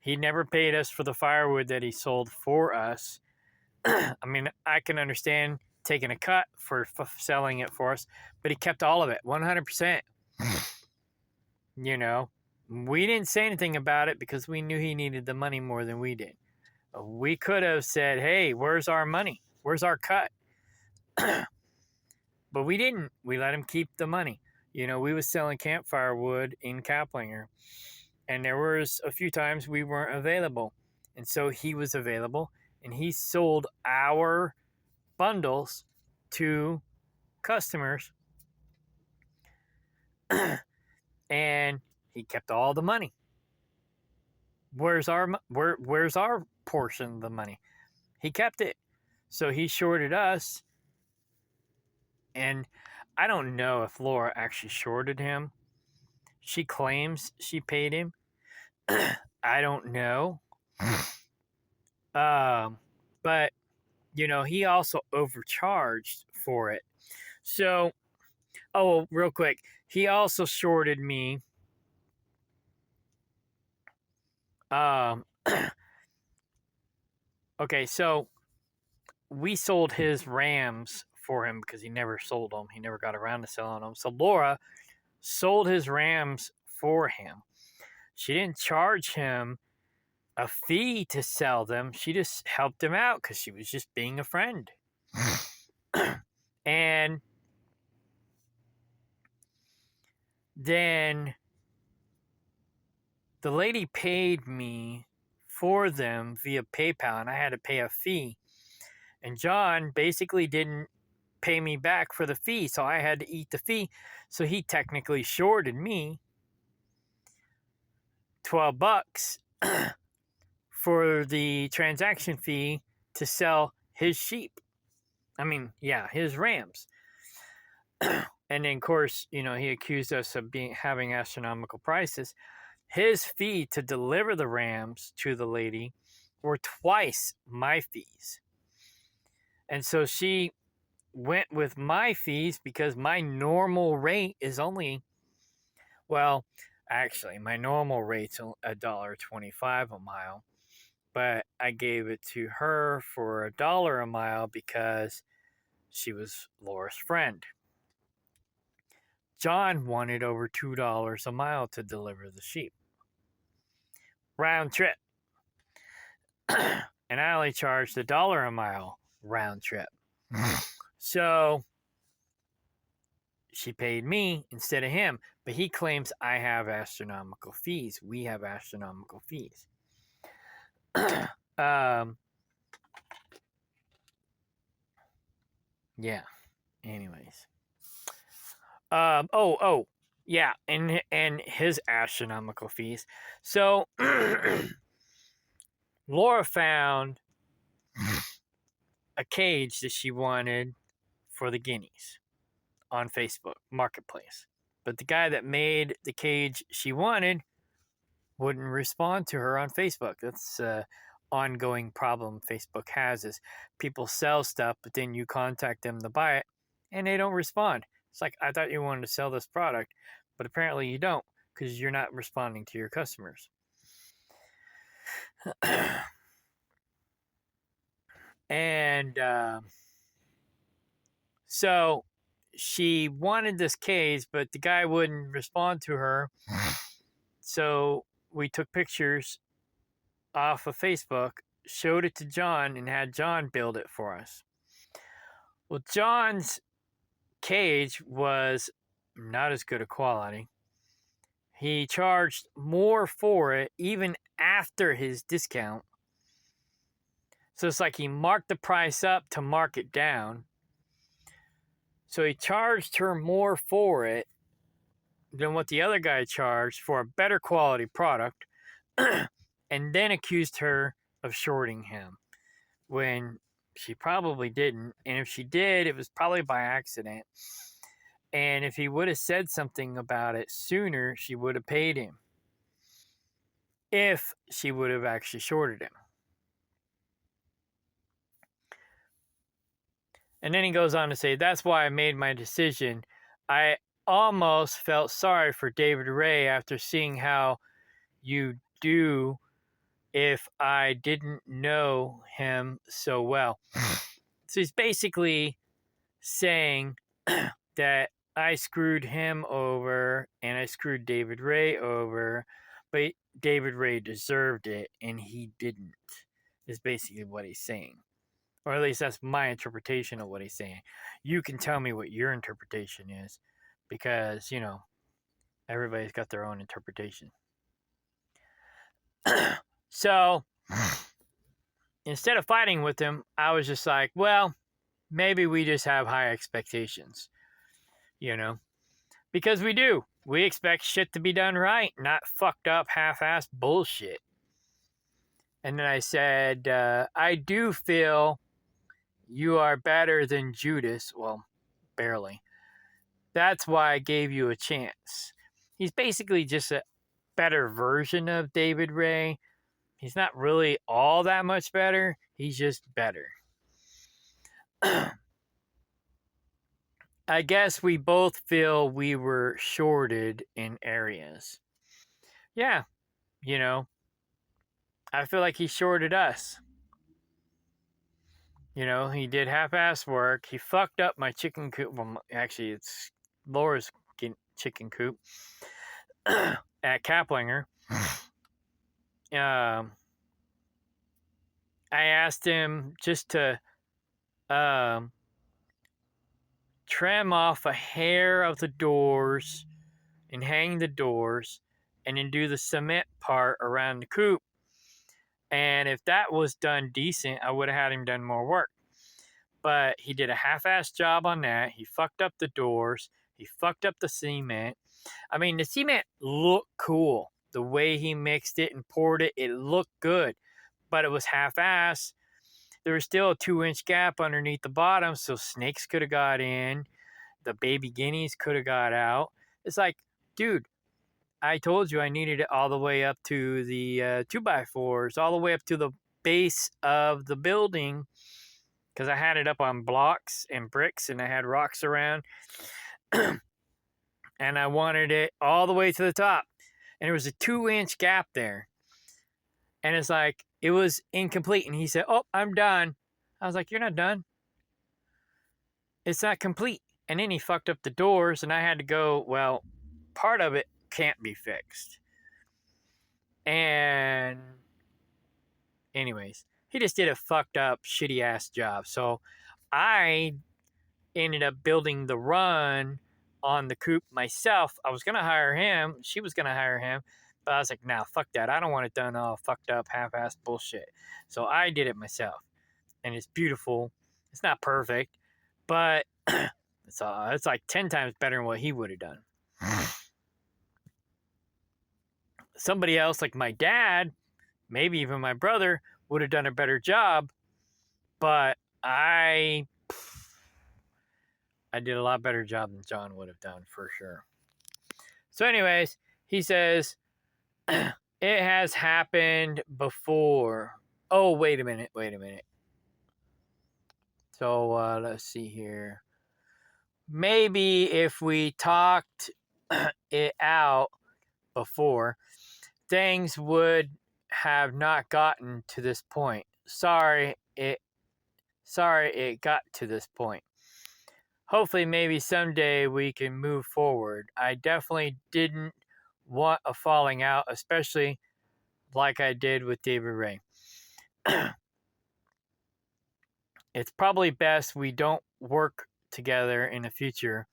He never paid us for the firewood that he sold for us. I can understand taking a cut for selling it for us, but he kept all of it, 100%. We didn't say anything about it because we knew he needed the money more than we did. We could have said, hey, where's our money? Where's our cut? But we didn't. We let him keep the money. You know, we was selling campfire wood in Kaplinger, and there was a few times we weren't available. And so he was available, and he sold our bundles to customers, and he kept all the money. Where's our portion of the money? He kept it. So he shorted us, and I don't know if Laura actually shorted him. She claims she paid him. I don't know. But you know, he also overcharged for it. So, oh, real quick, he also shorted me. Okay, so we sold his Rams for him because he never sold them. He never got around to selling them. So Laura sold his Rams for him. She didn't charge him a fee to sell them. She just helped him out because she was just being a friend. And then the lady paid me for them via PayPal, and I had to pay a fee. And John basically didn't pay me back for the fee, so I had to eat the fee. So he technically shorted me $12 for the transaction fee to sell his sheep. I mean, yeah, his Rams. And then, of course, you know, he accused us of having astronomical prices. His fee to deliver the Rams to the lady were twice my fees. And so she went with my fees because my normal rate is only, well, actually, my normal rate's $1.25 a mile. But I gave it to her for $1 a mile because she was Laura's friend. John wanted over $2 a mile to deliver the sheep. Round trip. And I only charged $1 a mile round trip. So she paid me instead of him. But he claims I have astronomical fees. We have astronomical fees. Yeah. Anyways. Yeah, and his astronomical fees. So Laura found a cage that she wanted for the guineas on Facebook Marketplace. But the guy that made the cage she wanted wouldn't respond to her on Facebook. That's an ongoing problem Facebook has, is people sell stuff, but then you contact them to buy it, and they don't respond. It's like, I thought you wanted to sell this product, but apparently you don't because you're not responding to your customers. And so she wanted this cage, but the guy wouldn't respond to her. So we took pictures off of Facebook, showed it to John, and had John build it for us. Well, John's cage was not as good a quality. He charged more for it even after his discount. So it's like he marked the price up to mark it down. So he charged her more for it than what the other guy charged for a better quality product, and then accused her of shorting him when she probably didn't. And if she did, it was probably by accident. And if he would have said something about it sooner, she would have paid him. If she would have actually shorted him. And then he goes on to say, that's why I made my decision. I almost felt sorry for David Ray after seeing how you do if I didn't know him so well. So he's basically saying that I screwed him over and I screwed David Ray over but David Ray deserved it and he didn't, is basically what he's saying. Or at least that's my interpretation of what he's saying. You can tell me what your interpretation is because, everybody's got their own interpretation. So, instead of fighting with him, I was just like, well, maybe we just have high expectations, because we do. We expect shit to be done right, not fucked up, half-assed bullshit. And then I said, I do feel you are better than Judas. Well, barely. That's why I gave you a chance. He's basically just a better version of David Ray. He's not really all that much better. He's just better. I guess we both feel we were shorted in areas. Yeah, I feel like he shorted us. He did half-ass work. He fucked up my chicken coop. Well, actually, it's Laura's chicken coop at Kaplinger. I asked him just to trim off a hair of the doors and hang the doors and then do the cement part around the coop. And if that was done decent, I would have had him done more work. But he did a half-assed job on that. He fucked up the doors. He fucked up the cement. I mean, the cement looked cool. The way he mixed it and poured it, it looked good. But it was half-assed. There was still a 2-inch gap underneath the bottom, so snakes could have got in. The baby guineas could have got out. It's like, dude, I told you I needed it all the way up to the 2x4s, all the way up to the base of the building, because I had it up on blocks and bricks and I had rocks around. And I wanted it all the way to the top. And there was a 2-inch gap there. And it's like, it was incomplete. And he said, oh, I'm done. I was like, you're not done. It's not complete. And then he fucked up the doors and I had to go, well, part of it can't be fixed. And anyways, he just did a fucked up, shitty ass job. So I ended up building the run on the coop myself. I was going to hire him. She was going to hire him. But I was like, nah, fuck that. I don't want it done all fucked up, half-assed bullshit. So I did it myself. And it's beautiful. It's not perfect. But it's like 10 times better than what he would have done. Somebody else, like my dad, maybe even my brother, would have done a better job. But I did a lot better job than John would have done, for sure. So anyways, he says, it has happened before. Oh, wait a minute. So let's see here. Maybe if we talked it out before, things would have not gotten to this point. Sorry it got to this point. Hopefully, maybe someday we can move forward. I definitely didn't want a falling out, especially like I did with David Ray. It's probably best we don't work together in the future.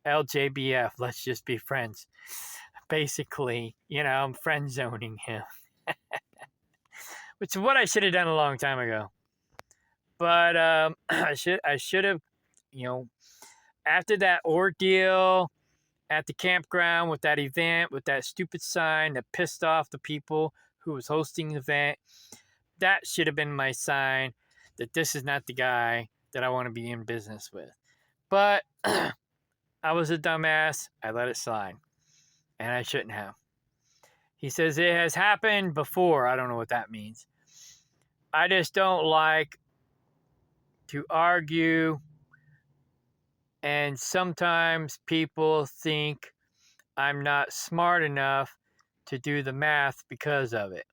LJBF, let's just be friends. Basically, I'm friend zoning him. Which is what I should have done a long time ago. But I should have, after that ordeal at the campground with that event, with that stupid sign that pissed off the people who was hosting the event, that should have been my sign that this is not the guy that I want to be in business with. But I was a dumbass. I let it slide. And I shouldn't have. He says it has happened before. I don't know what that means. I just don't like to argue. And sometimes people think I'm not smart enough to do the math because of it.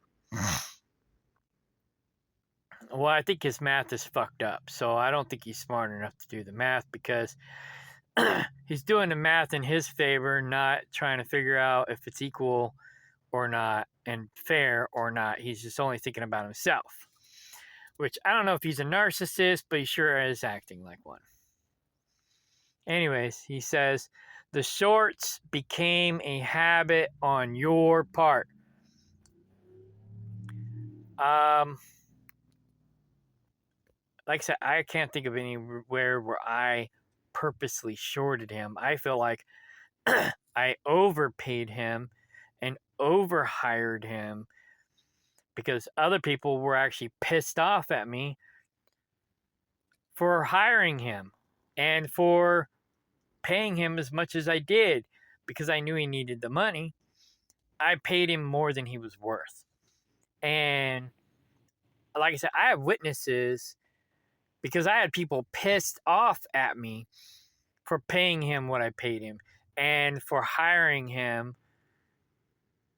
Well, I think his math is fucked up. So I don't think he's smart enough to do the math because he's doing the math in his favor, not trying to figure out if it's equal or not and fair or not. He's just only thinking about himself. Which I don't know if he's a narcissist, but he sure is acting like one. Anyways, he says, the shorts became a habit on your part. Like I said, I can't think of anywhere where I purposely shorted him. I feel like I overpaid him and overhired him because other people were actually pissed off at me for hiring him and for paying him as much as I did because I knew he needed the money. I paid him more than he was worth. And like I said, I have witnesses because I had people pissed off at me for paying him what I paid him and for hiring him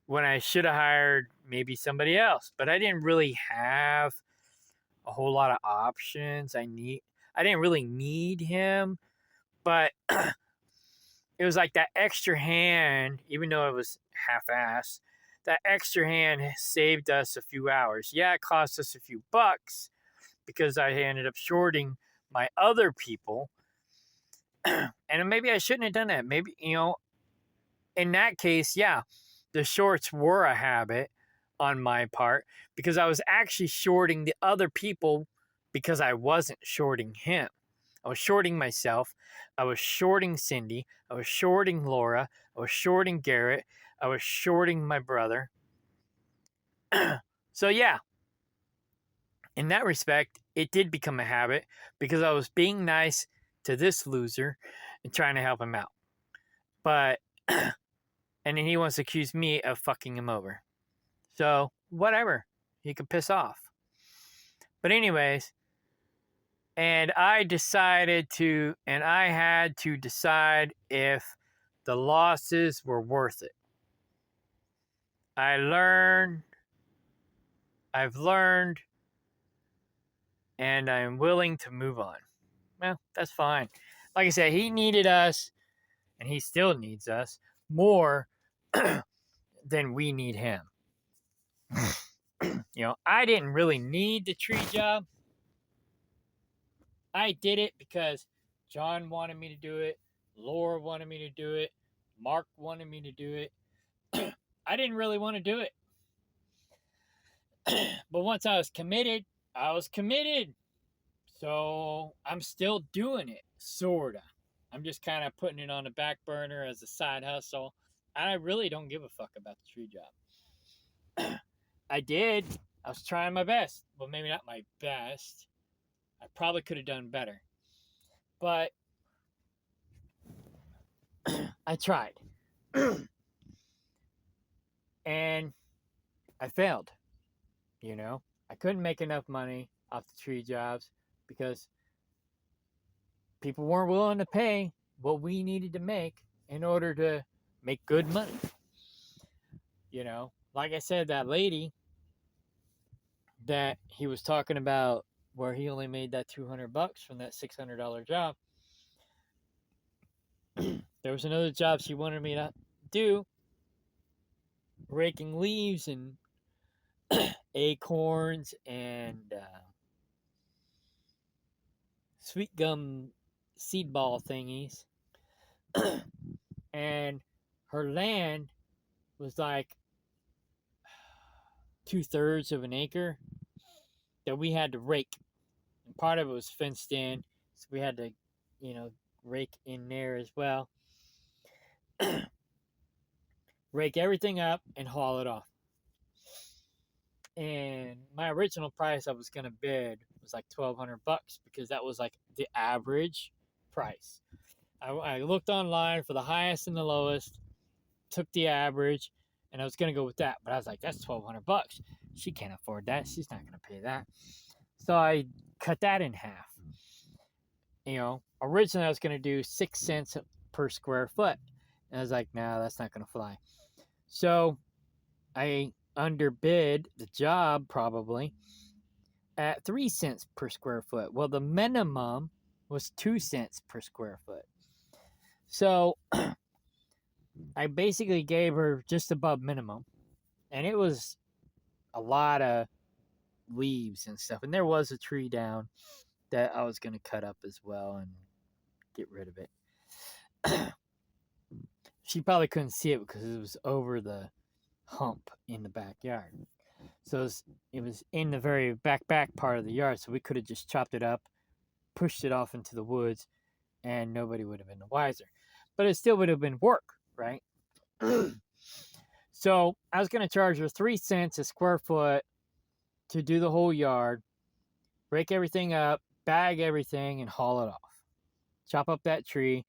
when I should have hired maybe somebody else. But I didn't really have a whole lot of options. I didn't really need him, but it was like that extra hand, even though it was half-assed, that extra hand saved us a few hours. Yeah, it cost us a few bucks because I ended up shorting my other people. And maybe I shouldn't have done that. Maybe, in that case, yeah, the shorts were a habit on my part because I was actually shorting the other people because I wasn't shorting him. I was shorting myself. I was shorting Cindy. I was shorting Laura. I was shorting Garrett. I was shorting my brother. So yeah, in that respect, it did become a habit because I was being nice to this loser and trying to help him out. But, and then he wants to accuse me of fucking him over. So, whatever. He could piss off. But anyways, and I had to decide if the losses were worth it. I've learned, and I'm willing to move on. Well, that's fine. Like I said, he needed us, and he still needs us more than we need him. I didn't really need the tree job. I did it because John wanted me to do it. Laura wanted me to do it. Mark wanted me to do it. I didn't really want to do it. But once I was committed, I was committed. So I'm still doing it, sorta. I'm just kind of putting it on the back burner as a side hustle. I really don't give a fuck about the tree job. I did. I was trying my best. Well, maybe not my best. I probably could have done better. But I tried. And I failed. I couldn't make enough money off the tree jobs because people weren't willing to pay what we needed to make in order to make good money. Like I said, that lady that he was talking about where he only made that $200 from that $600 job. There was another job she wanted me to do, raking leaves and acorns and sweet gum seed ball thingies. And her land was like 2/3 of an acre that we had to rake. And part of it was fenced in, so we had to, rake in there as well. Rake everything up and haul it off. And my original price I was gonna bid was like $1,200 because that was like the average price. I looked online for the highest and the lowest, took the average, and I was gonna go with that. But I was like, that's $1,200. She can't afford that. She's not gonna pay that. So I cut that in half. Originally I was gonna do 6 cents per square foot. And I was like, no, that's not gonna fly. So I underbid the job probably at 3 cents per square foot. Well, the minimum was 2 cents per square foot. So I basically gave her just above minimum. And it was a lot of leaves and stuff. And there was a tree down that I was going to cut up as well and get rid of it. She probably couldn't see it because it was over the hump in the backyard. So it was in the very back part of the yard. So we could have just chopped it up, pushed it off into the woods, and nobody would have been the wiser. But it still would have been work, right? So I was going to charge her 3 cents a square foot to do the whole yard, break everything up, bag everything, and haul it off. Chop up that tree,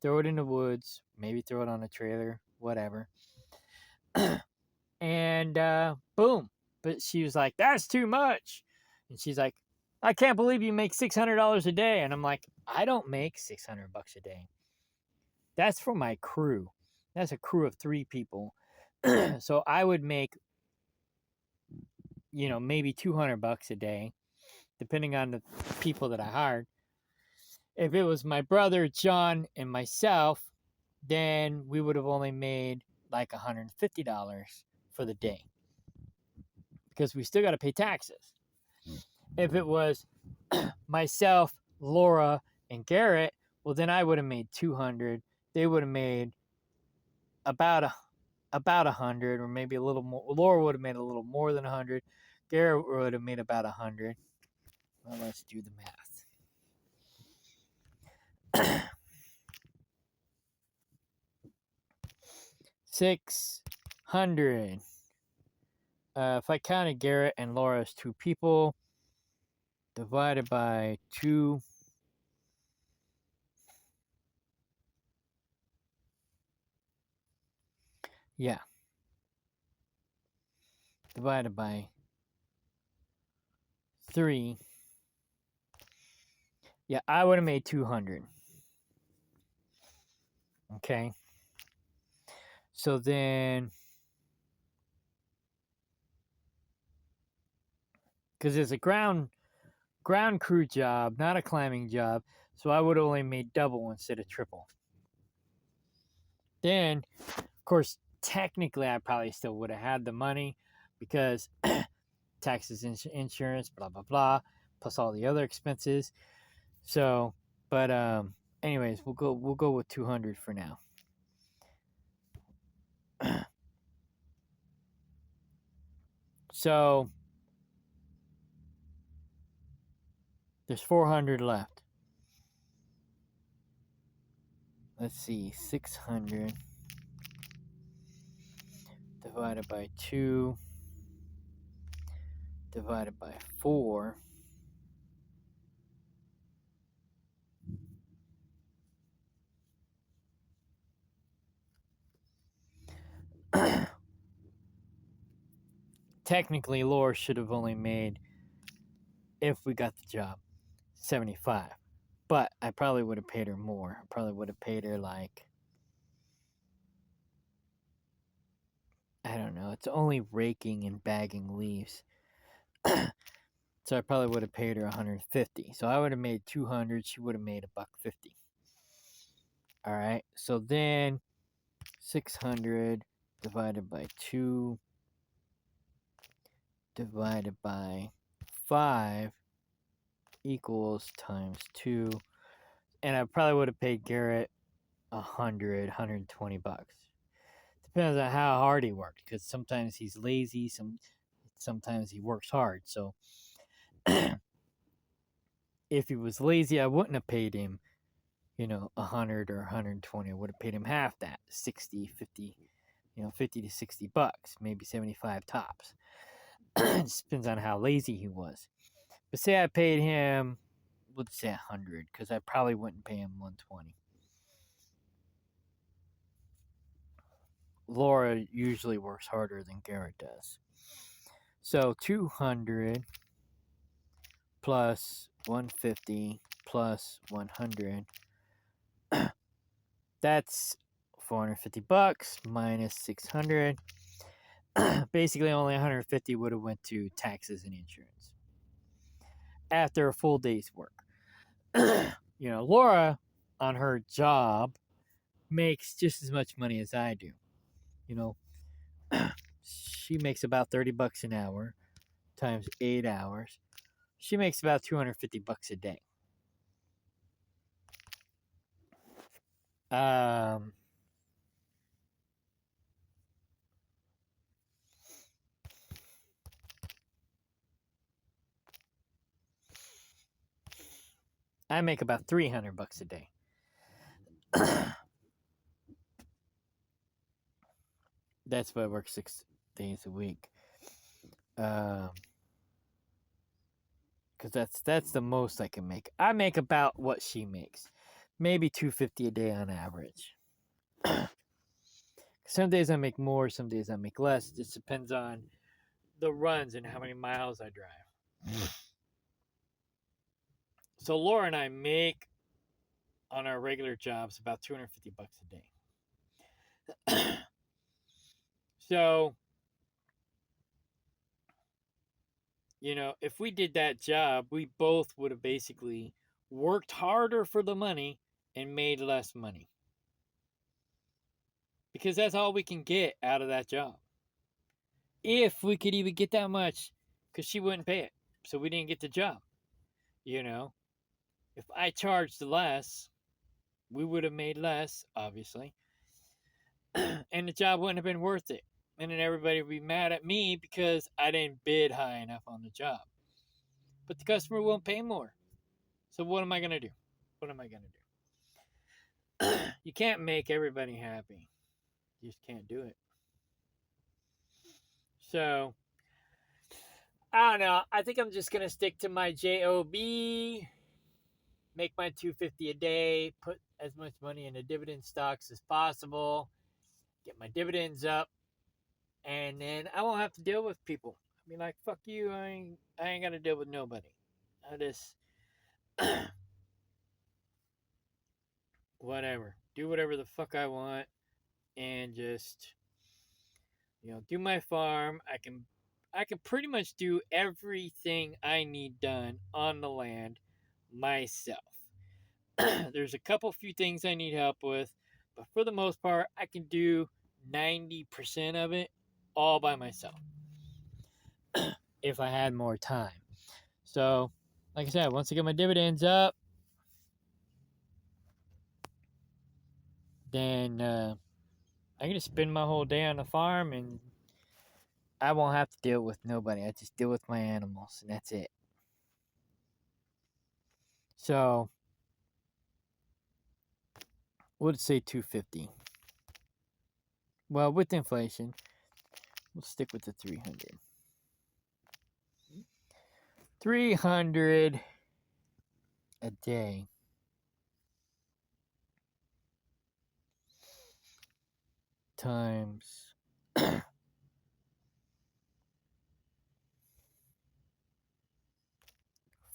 throw it in the woods, maybe throw it on a trailer, whatever. And boom. But she was like, that's too much. And she's like, I can't believe you make $600 a day. And I'm like, I don't make $600 a day. That's for my crew. That's a crew of 3 people. So I would make, maybe $200 a day, depending on the people that I hired. If it was my brother, John, and myself, then we would have only made like $150 for the day, because we still got to pay taxes. If it was myself, Laura, and Garrett, well, then I would have made $200. They would have made about 100, or maybe a little more. Laura would have made a little more than 100. Garrett would have made about 100. Well, let's do the math. 600. If I counted Garrett and Laura as 2 people, divided by 2. Yeah. Divided by 3. Yeah, I would have made 200. Okay. So then, because it's a ground crew job, not a climbing job, so I would have only made double instead of triple. Then, of course, technically, I probably still would have had the money, because taxes, insurance, blah blah blah, plus all the other expenses. So, but anyways, we'll go with 200 for now. So there's 400 left. Let's see, 600 divided by 2 divided by 4. Technically, Laura should have only made, if we got the job, 75. But I probably would have paid her more. I probably would have paid her like, I don't know. It's only raking and bagging leaves. So I probably would have paid her 150. So I would have made 200. She would have made $150. All right. So then 600 divided by 2 divided by 5 equals times 2. And I probably would have paid Garrett 120 bucks. Depends on how hard he worked, because sometimes he's lazy, sometimes he works hard. So if he was lazy, I wouldn't have paid him, 100 or 120. I would have paid him half that, 60, 50, 50 to 60 bucks, maybe 75 tops. It just depends on how lazy he was. But say I paid him, let's say 100, because I probably wouldn't pay him 120. Laura usually works harder than Garrett does. So 200 plus 150 plus 100. That's 450 bucks minus 600. Basically, only 150 would have went to taxes and insurance after a full day's work. Laura on her job makes just as much money as I do. she makes about $30 an hour times 8 hours. She makes about $250 a day. I make about $300 a day. That's why I work 6 days a week. Because that's the most I can make. I make about what she makes, maybe $250 a day on average. Some days I make more, some days I make less. It just depends on the runs and how many miles I drive. So Laura and I make on our regular jobs about $250 a day. So, if we did that job, we both would have basically worked harder for the money and made less money. Because that's all we can get out of that job. If we could even get that much, because she wouldn't pay it. So we didn't get the job. If I charged less, we would have made less, obviously. And the job wouldn't have been worth it. And then everybody would be mad at me because I didn't bid high enough on the job. But the customer won't pay more. So what am I going to do? You can't make everybody happy. You just can't do it. So, I don't know. I think I'm just going to stick to my JOB. Make my $250 a day. Put as much money into dividend stocks as possible. Get my dividends up. And then I won't have to deal with people. I mean, like, fuck you. I ain't got to deal with nobody. I just... whatever. Do whatever the fuck I want. And just... do my farm. I can pretty much do everything I need done on the land myself. There's a few things I need help with, but for the most part, I can do 90% of it all by myself if I had more time. So, like I said, once I get my dividends up, then I can just spend my whole day on the farm and I won't have to deal with nobody. I just deal with my animals, and that's it. So, we'll say 250. Well, with inflation, we'll stick with the 300. 300 a day times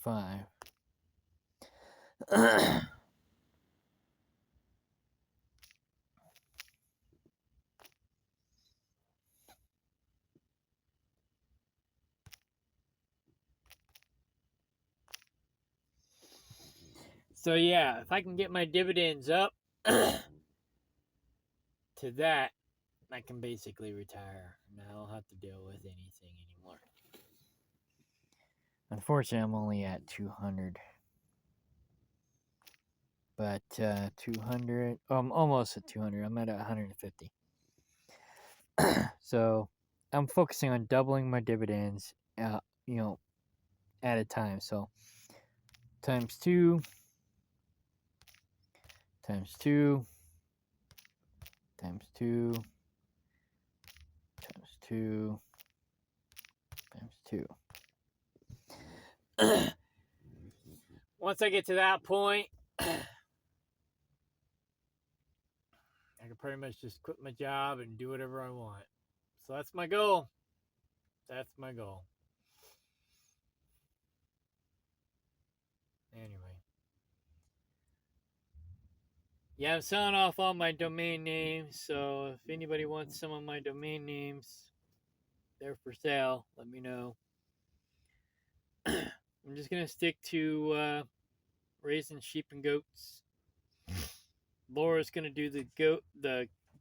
5. So yeah, if I can get my dividends up to that, I can basically retire. And I don't have to deal with anything anymore. Unfortunately, I'm only at 200. But 200, I'm almost at 200. I'm at 150. So I'm focusing on doubling my dividends, at a time. So times 2, times 2, times 2, times 2, times 2. Once I get to that point, I can pretty much just quit my job and do whatever I want. So that's my goal. Anyway. Yeah, I'm selling off all my domain names, so if anybody wants some of my domain names, they're for sale. Let me know. I'm just gonna stick to raising sheep and goats. Laura's gonna do the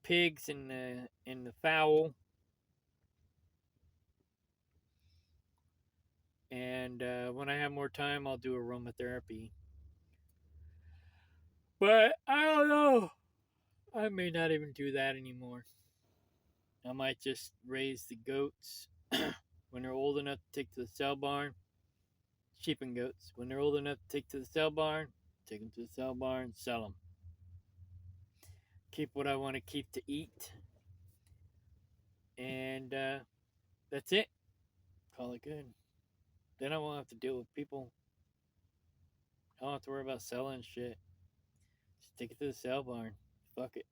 pigs and the fowl. And when I have more time, I'll do aromatherapy. But I don't know. I may not even do that anymore. I might just raise the goats when they're old enough to take to the sale barn. Sheep and goats. When they're old enough to take to the sale barn, take them to the sale barn, sell them. Keep what I want to keep to eat. And that's it. Call it good. Then I won't have to deal with people. I don't have to worry about selling shit. Just take it to the sale barn. Fuck it.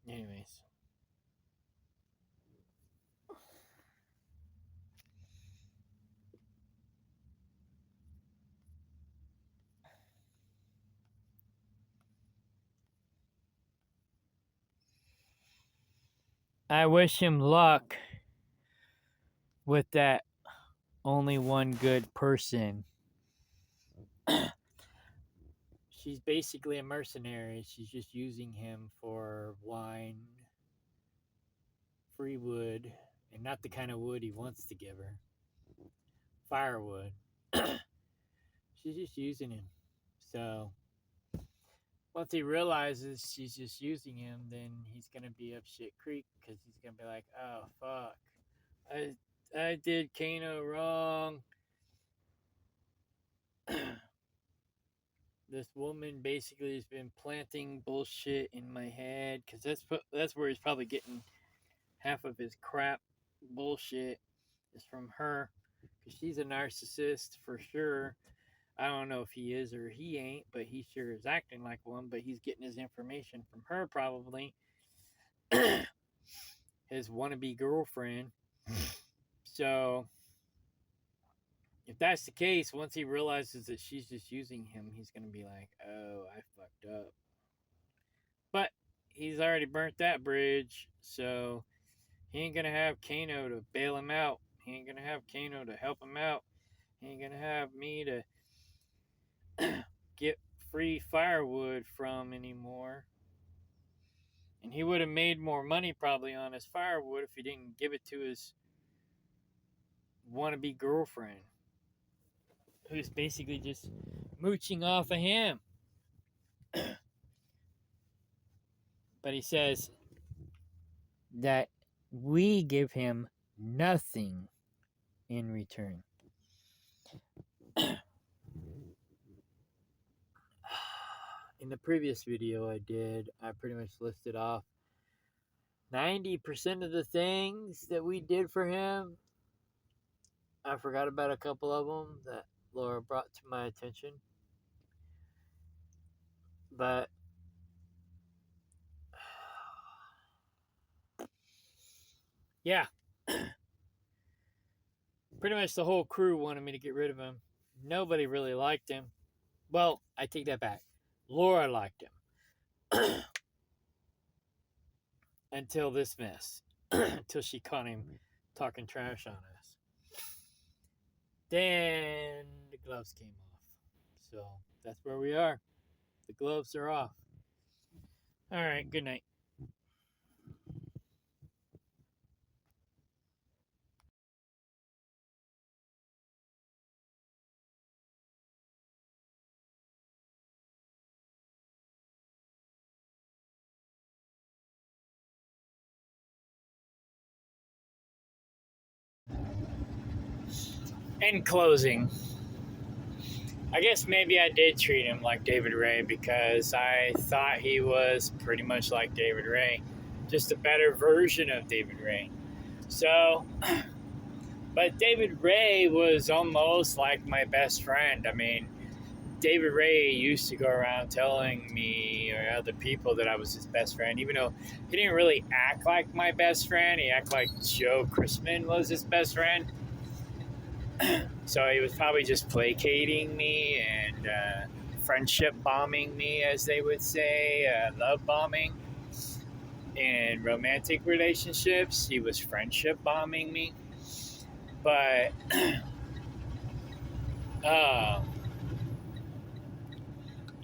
Anyways. I wish him luck with that only one good person. She's basically a mercenary. She's just using him for wine, free wood, and not the kind of wood he wants to give her. Firewood. She's just using him. So once he realizes she's just using him, then he's gonna be up shit creek because he's gonna be like, "Oh fuck, I did Kano wrong." This woman basically has been planting bullshit in my head because that's where he's probably getting half of his crap bullshit is from her because she's a narcissist for sure. I don't know if he is or he ain't, but he sure is acting like one. But he's getting his information from her probably. His wannabe girlfriend. So if that's the case, once he realizes that she's just using him, he's going to be like, oh, I fucked up. But he's already burnt that bridge, so he ain't going to have Kano to bail him out. He ain't going to have Kano to help him out. He ain't going to have me to get free firewood from anymore. And he would have made more money probably on his firewood if he didn't give it to his wannabe girlfriend, who's basically just mooching off of him. But he says that we give him nothing in return. In the previous video I pretty much listed off 90% of the things that we did for him. I forgot about a couple of them that Laura brought to my attention. But yeah, pretty much the whole crew wanted me to get rid of him. Nobody really liked him. Well, I take that back. Laura liked him. Until this mess. Until she caught him talking trash on us. Then the gloves came off. So that's where we are. The gloves are off. All right, good night. In closing, I guess maybe I did treat him like David Ray because I thought he was pretty much like David Ray, just a better version of David Ray. So, but David Ray was almost like my best friend. I mean, David Ray used to go around telling me or other people that I was his best friend, even though he didn't really act like my best friend. He acted like Joe Chrisman was his best friend. So he was probably just placating me and friendship bombing me, as they would say, love bombing. In romantic relationships, he was friendship bombing me. But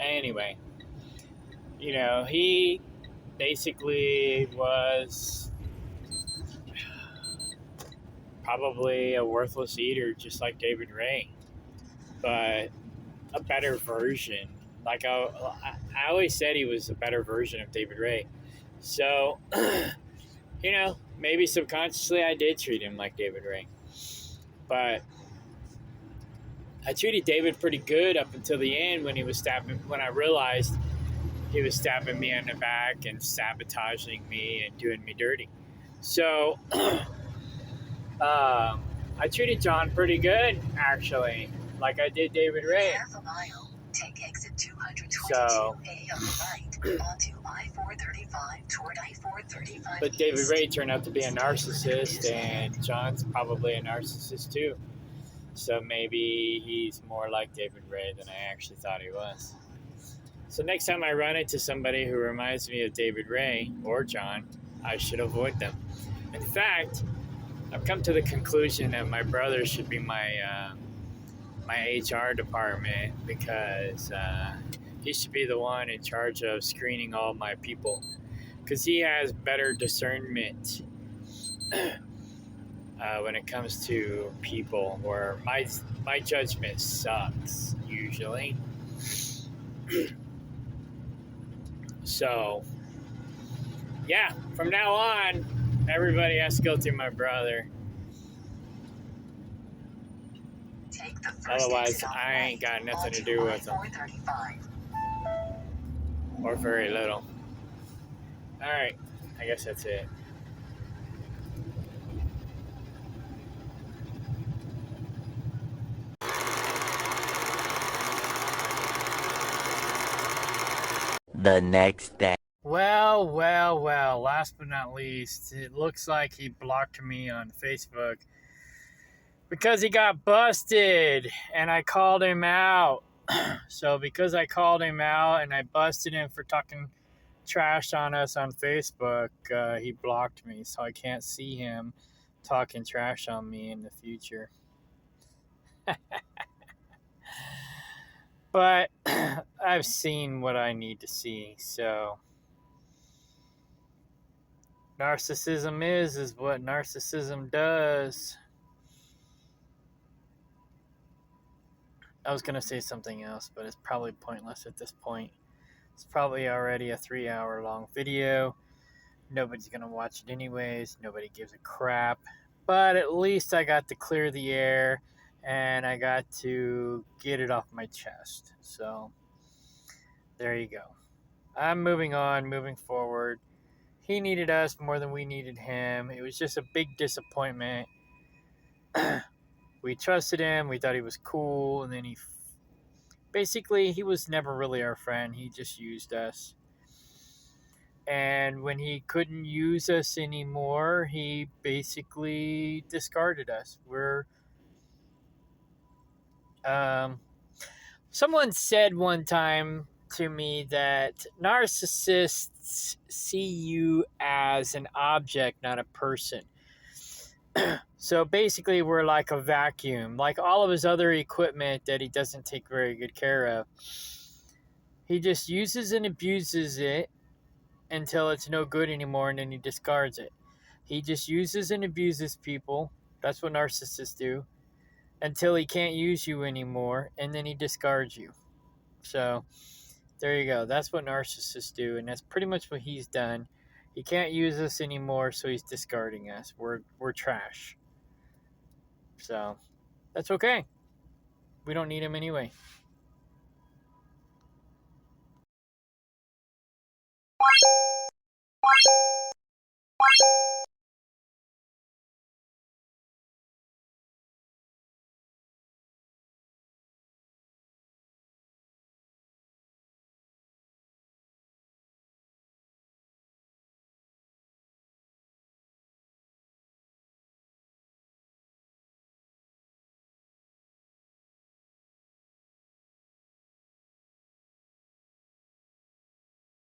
anyway, you know, he basically was probably a worthless eater just like David Ray, but a better version. Like I always said he was a better version of David Ray. So, maybe subconsciously I did treat him like David Ray. But I treated David pretty good up until the end when when I realized he was stabbing me in the back and sabotaging me and doing me dirty. So, I treated John pretty good, actually, like I did David Ray. Half a mile. Take exit 222A So, on the right onto I-435 toward I-435. but David Ray turned out to be a narcissist, and John's probably a narcissist too. So maybe he's more like David Ray than I actually thought he was. So next time I run into somebody who reminds me of David Ray or John, I should avoid them. In fact, I've come to the conclusion that my brother should be my HR department, because he should be the one in charge of screening all my people, because he has better discernment when it comes to people, where my judgment sucks usually. So, yeah, from now on, everybody has to go through my brother. Otherwise, I ain't got nothing to do with them. Or very little. Alright, I guess that's it. The next day. Well, last but not least, it looks like he blocked me on Facebook because he got busted and I called him out. So because I called him out and I busted him for talking trash on us on Facebook, he blocked me, so I can't see him talking trash on me in the future. But I've seen what I need to see, so narcissism is what narcissism does. I was going to say something else, but it's probably pointless at this point. It's probably already a 3-hour long video. Nobody's going to watch it anyways. Nobody gives a crap. But at least I got to clear the air and I got to get it off my chest. So there you go. I'm moving on, moving forward. He needed us more than we needed him. It was just a big disappointment. We trusted him. We thought he was cool. And then basically, he was never really our friend. He just used us. And when he couldn't use us anymore, he basically discarded us. Someone said one time to me that narcissists see you as an object, not a person. So basically, we're like a vacuum. Like all of his other equipment that he doesn't take very good care of. He just uses and abuses it until it's no good anymore, and then he discards it. He just uses and abuses people. That's what narcissists do. Until he can't use you anymore, and then he discards you. So there you go. That's what narcissists do, and that's pretty much what he's done. He can't use us anymore, so he's discarding us. We're trash. So that's okay. We don't need him anyway.